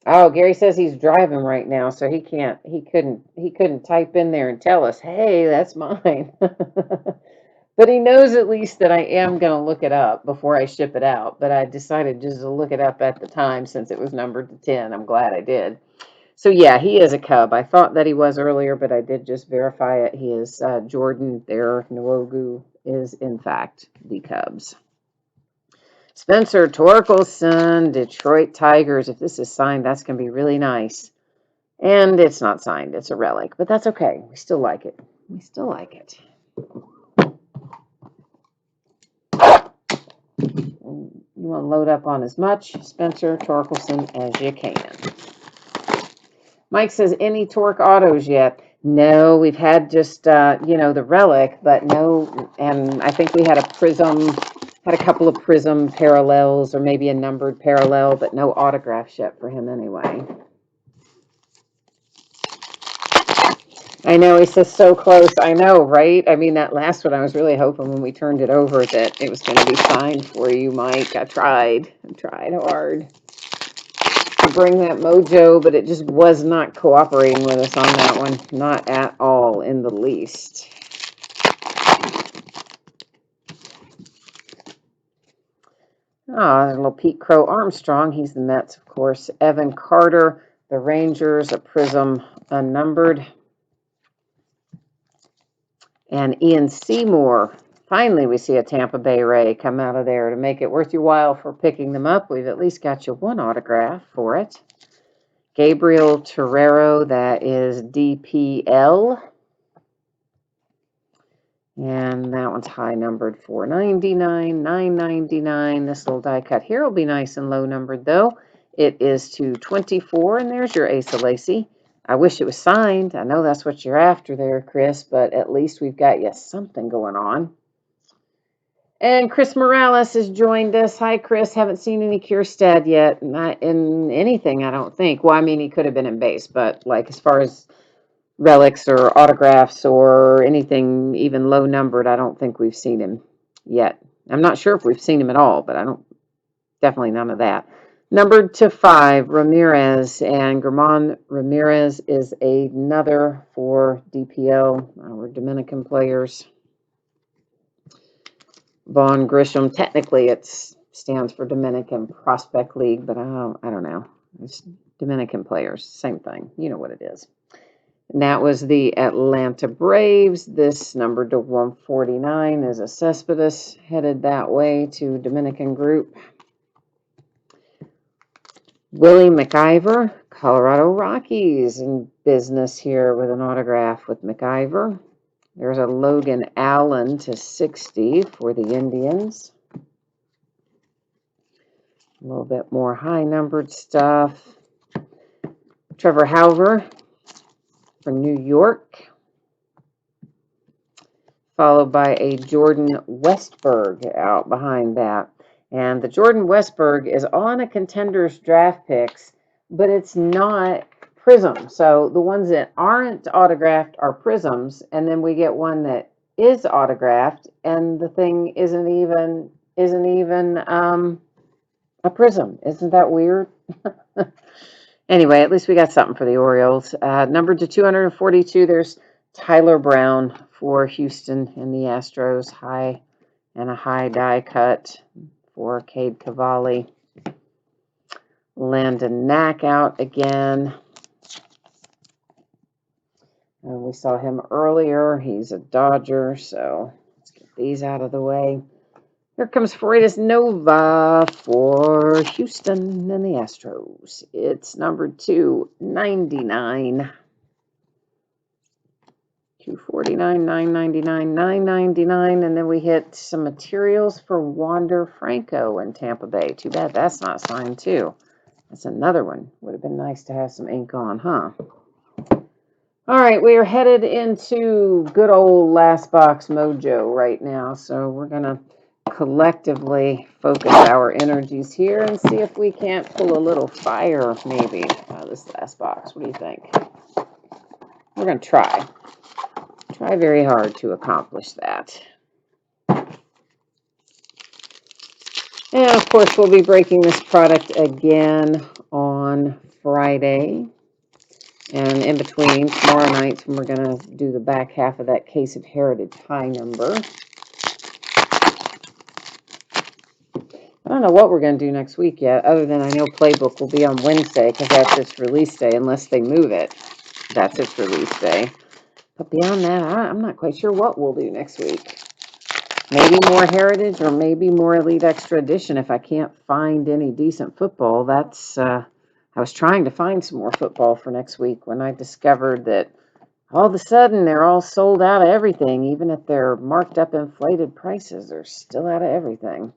Oh, Gary says he's driving right now, so he couldn't type in there and tell us, hey, that's mine. But he knows at least that I am going to look it up before I ship it out. But I decided just to look it up at the time since it was numbered to 10. I'm glad I did. So, yeah, he is a Cub. I thought that he was earlier, but I did just verify it. He is Jordan there. Nwogu is, in fact, the Cubs. Spencer Torkelson, Detroit Tigers. If this is signed, that's going to be really nice. And it's not signed. It's a relic. But that's okay. We still like it. We still like it. You want to load up on as much Spencer Torkelson as you can. Mike says, any Torque autos yet? No, we've had just, the relic, but no. And I think we had a couple of Prism parallels or maybe a numbered parallel, but no autographs yet for him anyway. I know, he says so close. I know, right? I mean, that last one, I was really hoping when we turned it over that it was going to be signed for you, Mike. I tried hard to bring that mojo, but it just was not cooperating with us on that one. Not at all in the least. There's a little Pete Crow Armstrong. He's the Mets, of course. Evan Carter, the Rangers, a Prism unnumbered. And Ian Seymour Finally, we see a Tampa Bay Ray come out of there to make it worth your while for picking them up. We've at least got you one autograph for it. Gabriel Torrero, that is DPL. And that one's high numbered, $4.99, $9.99. This little die cut here will be nice and low numbered, though. It is to 24, and there's your Ace of Lacy. I wish it was signed. I know that's what you're after there, Chris, but at least we've got you something going on. And Chris Morales has joined us. Hi, Chris. Haven't seen any Kierstad yet. Not in anything, I don't think. Well, I mean, he could have been in base, but like as far as relics or autographs or anything even low numbered, I don't think we've seen him yet. I'm not sure if we've seen him at all, but I don't, definitely none of that. Numbered to 5, Ramirez, and Germán Ramirez is another for DPL, our Dominican players. Vaughn Grisham, technically it stands for Dominican Prospect League, but I don't know. It's Dominican players, same thing. You know what it is. And that was the Atlanta Braves. This numbered to 149 is a Cespedes headed that way to Dominican Group. Willie McIver, Colorado Rockies in business here with an autograph with McIver. There's a Logan Allen to 60 for the Indians. A little bit more high-numbered stuff. Trevor Hauver for New York, followed by a Jordan Westberg out behind that. And the Jordan Westberg is on a Contenders draft picks, but it's not Prism. So the ones that aren't autographed are Prisms, and then we get one that is autographed, and the thing isn't even a Prism. Isn't that weird? Anyway, at least we got something for the Orioles. Numbered to 242, there's Tyler Brown for Houston and the Astros. High and a high die cut for Cade Cavalli. Landon Knack out again. And we saw him earlier. He's a Dodger, so let's get these out of the way. Here comes Freudis Nova for Houston and the Astros. It's numbered 299. 249, 999, 999, and then we hit some materials for Wander Franco in Tampa Bay. Too bad that's not signed too. That's another one. Would have been nice to have some ink on, huh? All right, we are headed into good old last box mojo right now, so we're gonna collectively focus our energies here and see if we can't pull a little fire maybe out of this last box. What do you think? We're gonna try very hard to accomplish that. And of course, we'll be breaking this product again on Friday. And in between, tomorrow night, we're going to do the back half of that case of Heritage high number. I don't know what we're going to do next week yet, other than I know Playbook will be on Wednesday because that's its release day, unless they move it. That's its release day. But beyond that, I'm not quite sure what we'll do next week. Maybe more Heritage or maybe more Elite Extra Edition if I can't find any decent football. That's I was trying to find some more football for next week when I discovered that all of a sudden they're all sold out of everything. Even at their marked up inflated prices, they're still out of everything.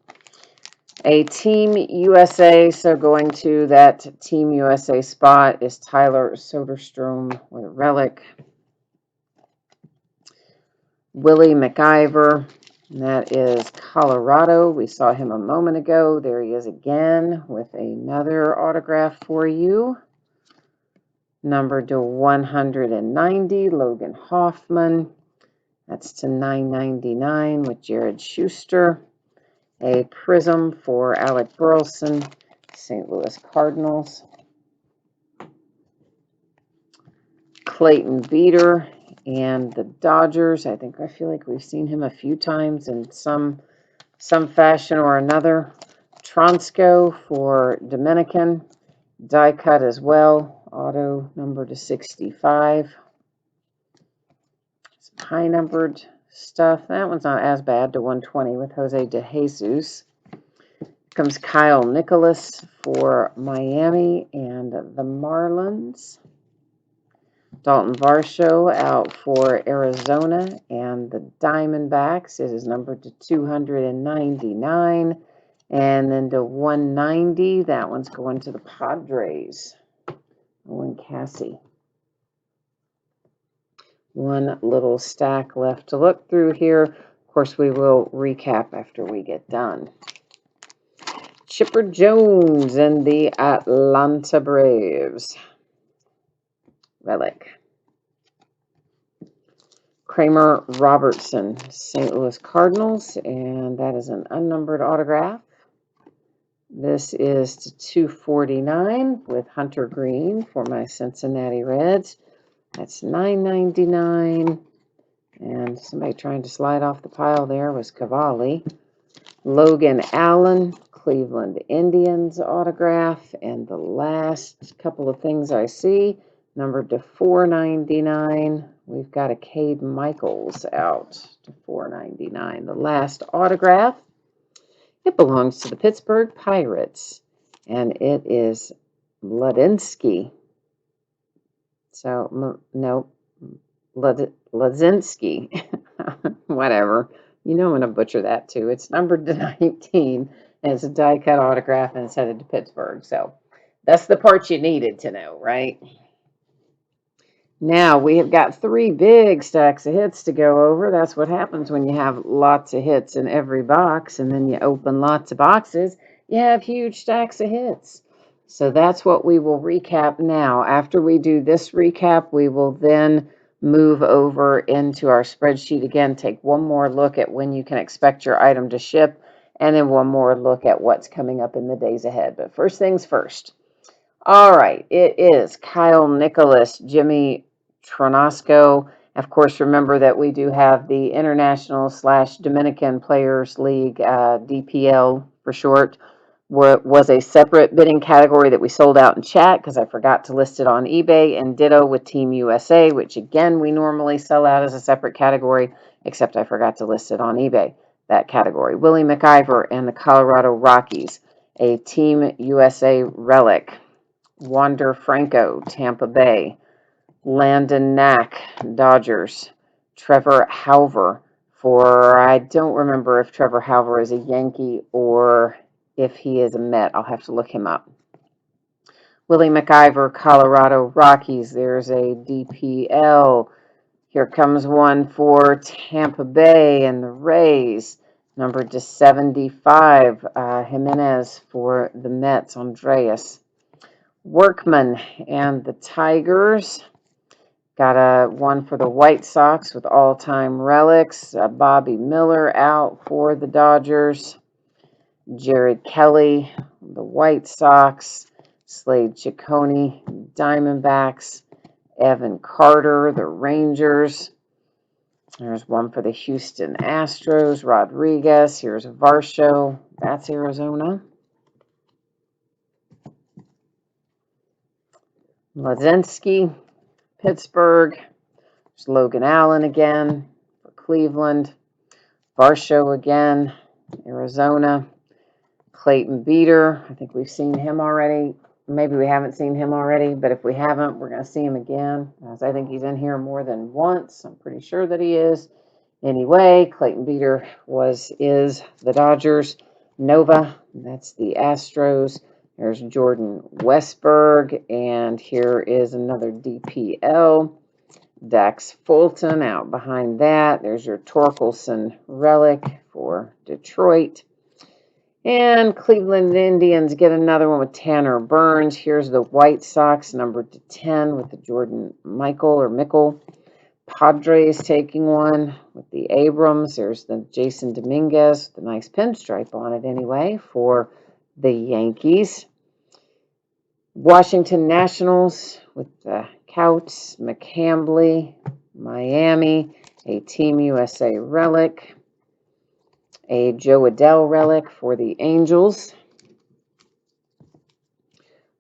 A Team USA, so going to that Team USA spot is Tyler Soderstrom with a relic. Willie McIver, and that is Colorado. We saw him a moment ago. There he is again with another autograph for you. Numbered to 190, Logan Hoffman. That's to 999 with Jared Schuster. A Prism for Alec Burleson, St. Louis Cardinals. Clayton Beater and the Dodgers. I feel like we've seen him a few times in some fashion or another. Tronsko for Dominican. Die cut as well. Auto number to 65. Some high numbered stuff. That one's not as bad, to 120 with Jose De Jesus. Comes Kyle Nicholas for Miami and the Marlins. Dalton Varsho out for Arizona and the Diamondbacks. It is numbered to 299. And then to 190, that one's going to the Padres. Owen Cassie. One little stack left to look through here. Of course, we will recap after we get done. Chipper Jones and the Atlanta Braves. Relic. Kramer Robertson, St. Louis Cardinals, and that is an unnumbered autograph. This is to 249 with Hunter Green for my Cincinnati Reds. That's $9.99. And somebody trying to slide off the pile there was Cavalli. Logan Allen, Cleveland Indians autograph. And the last couple of things I see, numbered to 499. We've got a Cade Michaels out to 499. The last autograph. It belongs to the Pittsburgh Pirates. And it is Ladinsky. So, no, Lazinski. Whatever. You know I'm going to butcher that too. It's numbered to 19. And it's a die-cut autograph and it's headed to Pittsburgh. So that's the part you needed to know, right? Now we have got 3 big stacks of hits to go over. That's what happens when you have lots of hits in every box and then you open lots of boxes. You have huge stacks of hits. So that's what we will recap now. After we do this recap, we will then move over into our spreadsheet again, take one more look at when you can expect your item to ship, and then one more look at what's coming up in the days ahead. But first things first. All right, it is Kyle Nicholas, Jimmy Tronosco. Of course, remember that we do have the International/Dominican Players League, DPL for short, was a separate bidding category that we sold out in chat because I forgot to list it on eBay, and ditto with Team USA, which again, we normally sell out as a separate category, except I forgot to list it on eBay, that category. Willie McIver and the Colorado Rockies, a Team USA relic. Wander Franco, Tampa Bay. Landon Knack, Dodgers. Trevor Hauver for, I don't remember if Trevor Hauver is a Yankee or if he is a Met. I'll have to look him up. Willie McIver, Colorado Rockies. There's a DPL. Here comes one for Tampa Bay and the Rays. Numbered to 75. Jimenez for the Mets, Andreas. Workman and the Tigers. Got a one for the White Sox with all-time relics. Bobby Miller out for the Dodgers. Jared Kelly, the White Sox. Slade Ciccone, Diamondbacks. Evan Carter, the Rangers. There's one for the Houston Astros. Rodriguez. Here's Varsho. That's Arizona. Lazinski, Pittsburgh. There's Logan Allen again for Cleveland. Varsho again, Arizona. Clayton Beeter. I think we've seen him already. Maybe we haven't seen him already, but if we haven't, we're going to see him again. As I think he's in here more than once. I'm pretty sure that he is. Anyway, Clayton Beeter is the Dodgers. Nova, that's the Astros. There's Jordan Westberg, and here is another DPL. Dax Fulton out behind that. There's your Torkelson relic for Detroit. And Cleveland Indians get another one with Tanner Burns. Here's the White Sox, numbered to 10 with the Jordan Mickle. Padres taking one with the Abrams. There's the Jason Dominguez, the nice pinstripe on it anyway, for the Yankees. Washington Nationals with the Couts, McCambly, Miami, a Team USA relic, a Joe Adell relic for the Angels.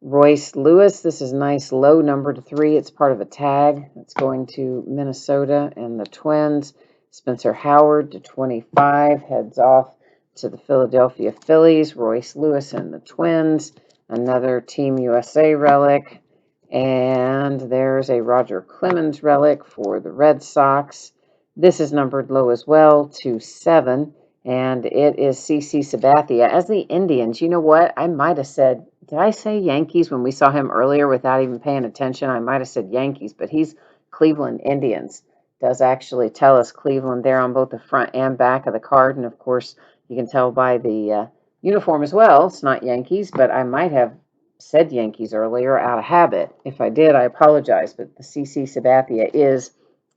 Royce Lewis, this is nice low number to 3. It's part of a tag that's going to Minnesota and the Twins. Spencer Howard to 25 heads off to the Philadelphia Phillies. Royce Lewis and the Twins. Another Team USA relic. And there's a Roger Clemens relic for the Red Sox. This is numbered low as well to 7. And it is CC Sabathia. As the Indians, you know what? I might have said, did I say Yankees when we saw him earlier without even paying attention? I might have said Yankees, but he's Cleveland Indians. Does actually tell us Cleveland there on both the front and back of the card. And of course, you can tell by the uniform as well. It's not Yankees, but I might have said Yankees earlier out of habit. If I did, I apologize. But the CC Sabathia is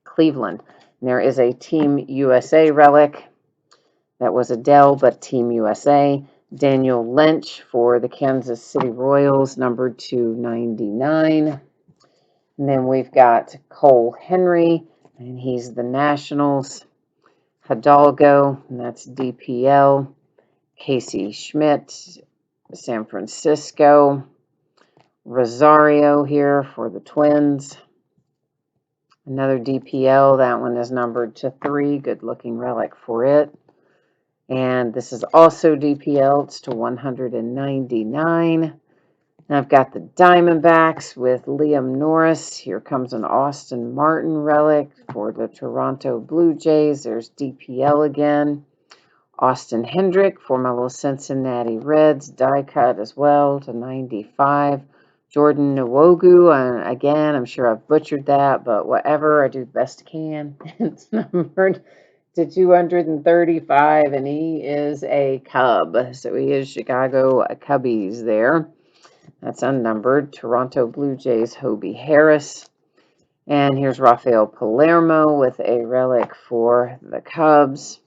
Cleveland. And there is a Team USA relic. That was Adele, but Team USA. Daniel Lynch for the Kansas City Royals, numbered to 99. And then we've got Cole Henry, and he's the Nationals. Hidalgo, and that's DPL. Casey Schmidt, San Francisco. Rosario here for the Twins. Another DPL. That one is numbered to 3. Good looking relic for it. And this is also DPL. It's to 199. And I've got the Diamondbacks with Liam Norris. Here comes an Austin Martin relic for the Toronto Blue Jays. There's DPL again. Austin Hendrick for my little Cincinnati Reds. Die cut as well to 95. Jordan Nwogu. Again, I'm sure I've butchered that, but whatever. I do the best I can. It's numbered to 235, and he is a Cub. So he is Chicago Cubbies there. That's unnumbered. Toronto Blue Jays, Hobie Harris. And here's Rafael Palermo with a relic for the Cubs.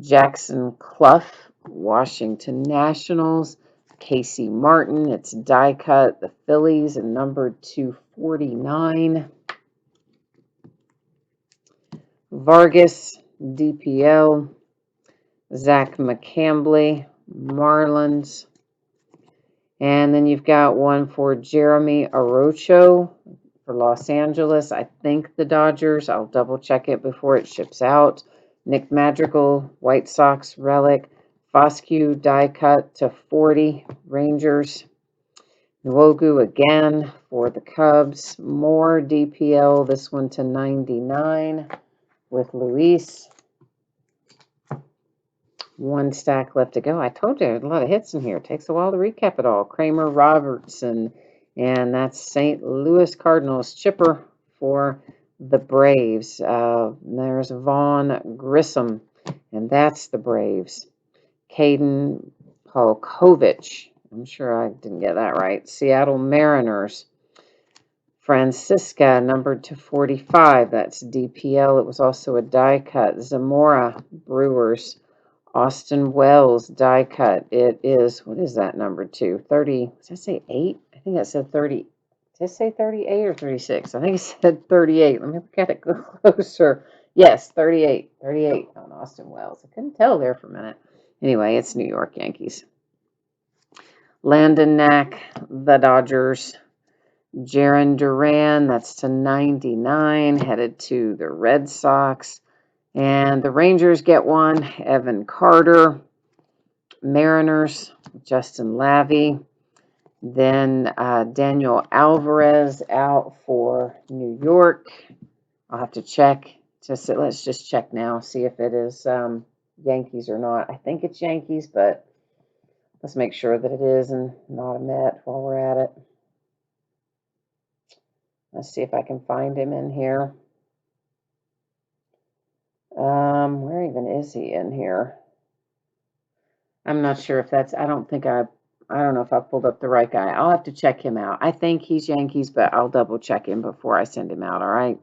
Jackson Clough, Washington Nationals. Casey Martin, it's die cut, the Phillies, and numbered 249. Vargas, DPL. Zach McCambley, Marlins. And then you've got one for Jeremy Arocho for Los Angeles. I think the Dodgers. I'll double check it before it ships out. Nick Madrigal, White Sox relic. Foscue die cut to 40, Rangers. Nwogu again for the Cubs. More DPL, this one to 99 with Luis. One stack left to go. I told you there's a lot of hits in here. It takes a while to recap it all. Kramer Robertson, and that's St. Louis Cardinals. Chipper for the Braves. There's Vaughn Grissom, and that's the Braves. Caden Polkovich. I'm sure I didn't get that right. Seattle Mariners. Francisca, numbered to 45. That's DPL. It was also a die cut. Zamora Brewers. Austin Wells die cut. It is, what is that number to? 30, did I say 8? I think that said 30. Did I say 38 or 36? I think it said 38. Let me look at it closer. Yes, 38. 38 on Austin Wells. I couldn't tell there for a minute. Anyway, it's New York Yankees. Landon Knack, the Dodgers. Jarren Duran, that's to 99, headed to the Red Sox. And the Rangers get one. Evan Carter. Mariners, Justin Lavey. Then Daniel Alvarez out for New York. I'll have to check. Let's just check now, see if it is Yankees or not. I think it's Yankees, but let's make sure that it is and not a Met while we're at it. Let's see if I can find him in here. Where even is he in here? I'm not sure if that's, I don't know if I pulled up the right guy. I'll have to check him out. I think he's Yankees, but I'll double check him before I send him out, all right?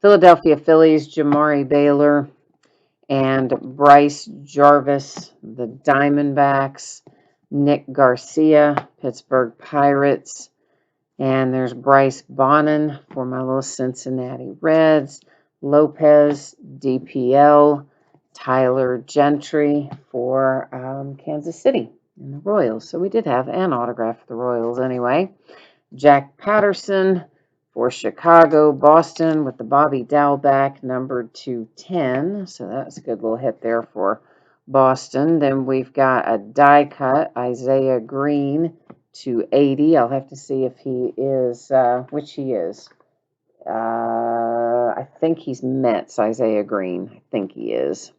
Philadelphia Phillies, Jamari Baylor and Bryce Jarvis, the Diamondbacks. Nick Garcia, Pittsburgh Pirates. And there's Bryce Bonnin for my little Cincinnati Reds. Lopez, DPL. Tyler Gentry for Kansas City and the Royals. So we did have an autograph for the Royals anyway. Jack Patterson For Chicago, Boston with the Bobby Dalbec numbered to 10. So that's a good little hit there for Boston. Then we've got a die cut, Isaiah Green to 80. I'll have to see if he is, which he is. I think he's Mets, Isaiah Green. I think he is.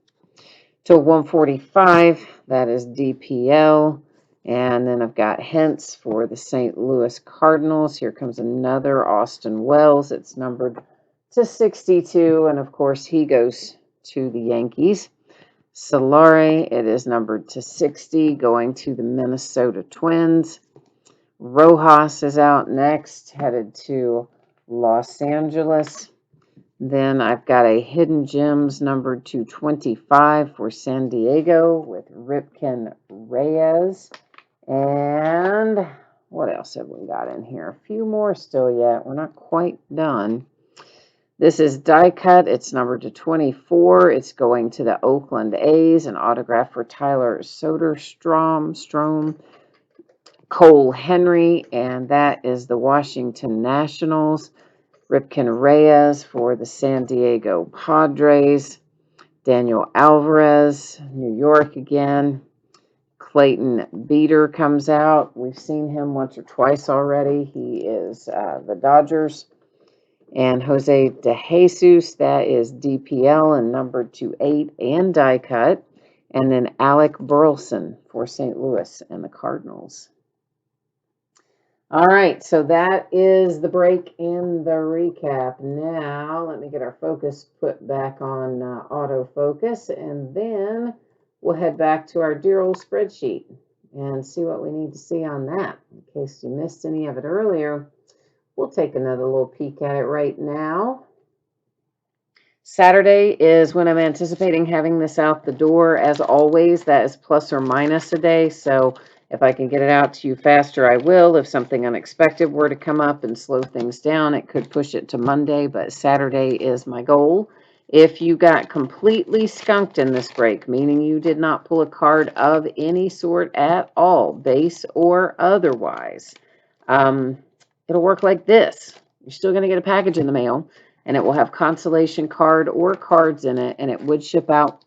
To 145, that is DPL. And then I've got Hentz for the St. Louis Cardinals. Here comes another Austin Wells. It's numbered to 62. And of course, he goes to the Yankees. Solari, it is numbered to 60, going to the Minnesota Twins. Rojas is out next, headed to Los Angeles. Then I've got a Hidden Gems numbered to 25 for San Diego with Ripken Reyes. And what else have we got in here? A few more still yet. We're not quite done. This is die cut. It's numbered to 24. It's going to the Oakland A's. An autograph for Tyler Soderstrom, Cole Henry, and that is the Washington Nationals. Ripken Reyes for the San Diego Padres. Daniel Alvarez, New York again. Clayton Beeter comes out. We've seen him once or twice already. He is the Dodgers. And Jose De Jesus, that is DPL and numbered to 8 and die cut. And then Alec Burleson for St. Louis and the Cardinals. All right, so that is the break in the recap. Now, let me get our focus put back on autofocus, and then we'll head back to our dear old spreadsheet and see what we need to see on that. In case you missed any of it earlier, we'll take another little peek at it right now. Saturday is when I'm anticipating having this out the door. As always, that is plus or minus a day, so if I can get it out to you faster, I will. If something unexpected were to come up and slow things down, it could push it to Monday, but Saturday is my goal. If you got completely skunked in this break, meaning you did not pull a card of any sort at all, base or otherwise, it'll work like this. You're still going to get a package in the mail, and it will have consolation card or cards in it, and it will ship out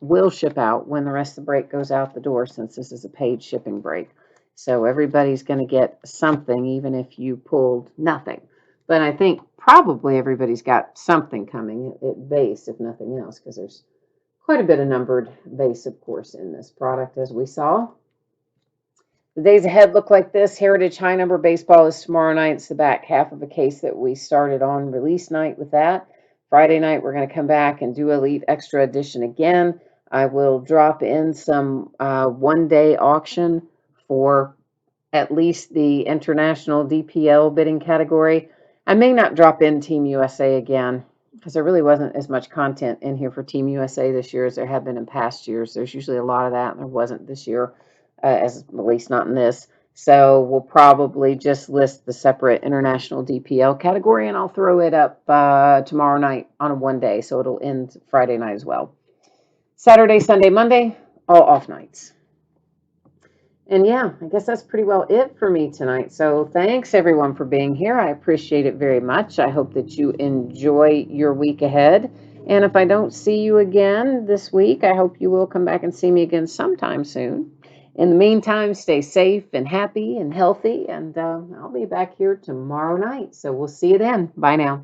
when the rest of the break goes out the door, since this is a paid shipping break. So everybody's going to get something, even if you pulled nothing. But I think probably everybody's got something coming at base, if nothing else, because there's quite a bit of numbered base, of course, in this product, as we saw. The days ahead look like this. Heritage High Number Baseball is tomorrow night. It's the back half of a case that we started on release night with that. Friday night, we're going to come back and do Elite Extra Edition again. I will drop in some one-day auction for at least the international DPL bidding category. I may not drop in Team USA again, because there really wasn't as much content in here for Team USA this year as there have been in past years. There's usually a lot of that, and there wasn't this year, as at least not in this. So we'll probably just list the separate international DPL category, and I'll throw it up tomorrow night on a one day, so it'll end Friday night as well. Saturday, Sunday, Monday, all off nights. And yeah, I guess that's pretty well it for me tonight. So thanks everyone for being here. I appreciate it very much. I hope that you enjoy your week ahead. And if I don't see you again this week, I hope you will come back and see me again sometime soon. In the meantime, stay safe and happy and healthy. And I'll be back here tomorrow night. So we'll see you then. Bye now.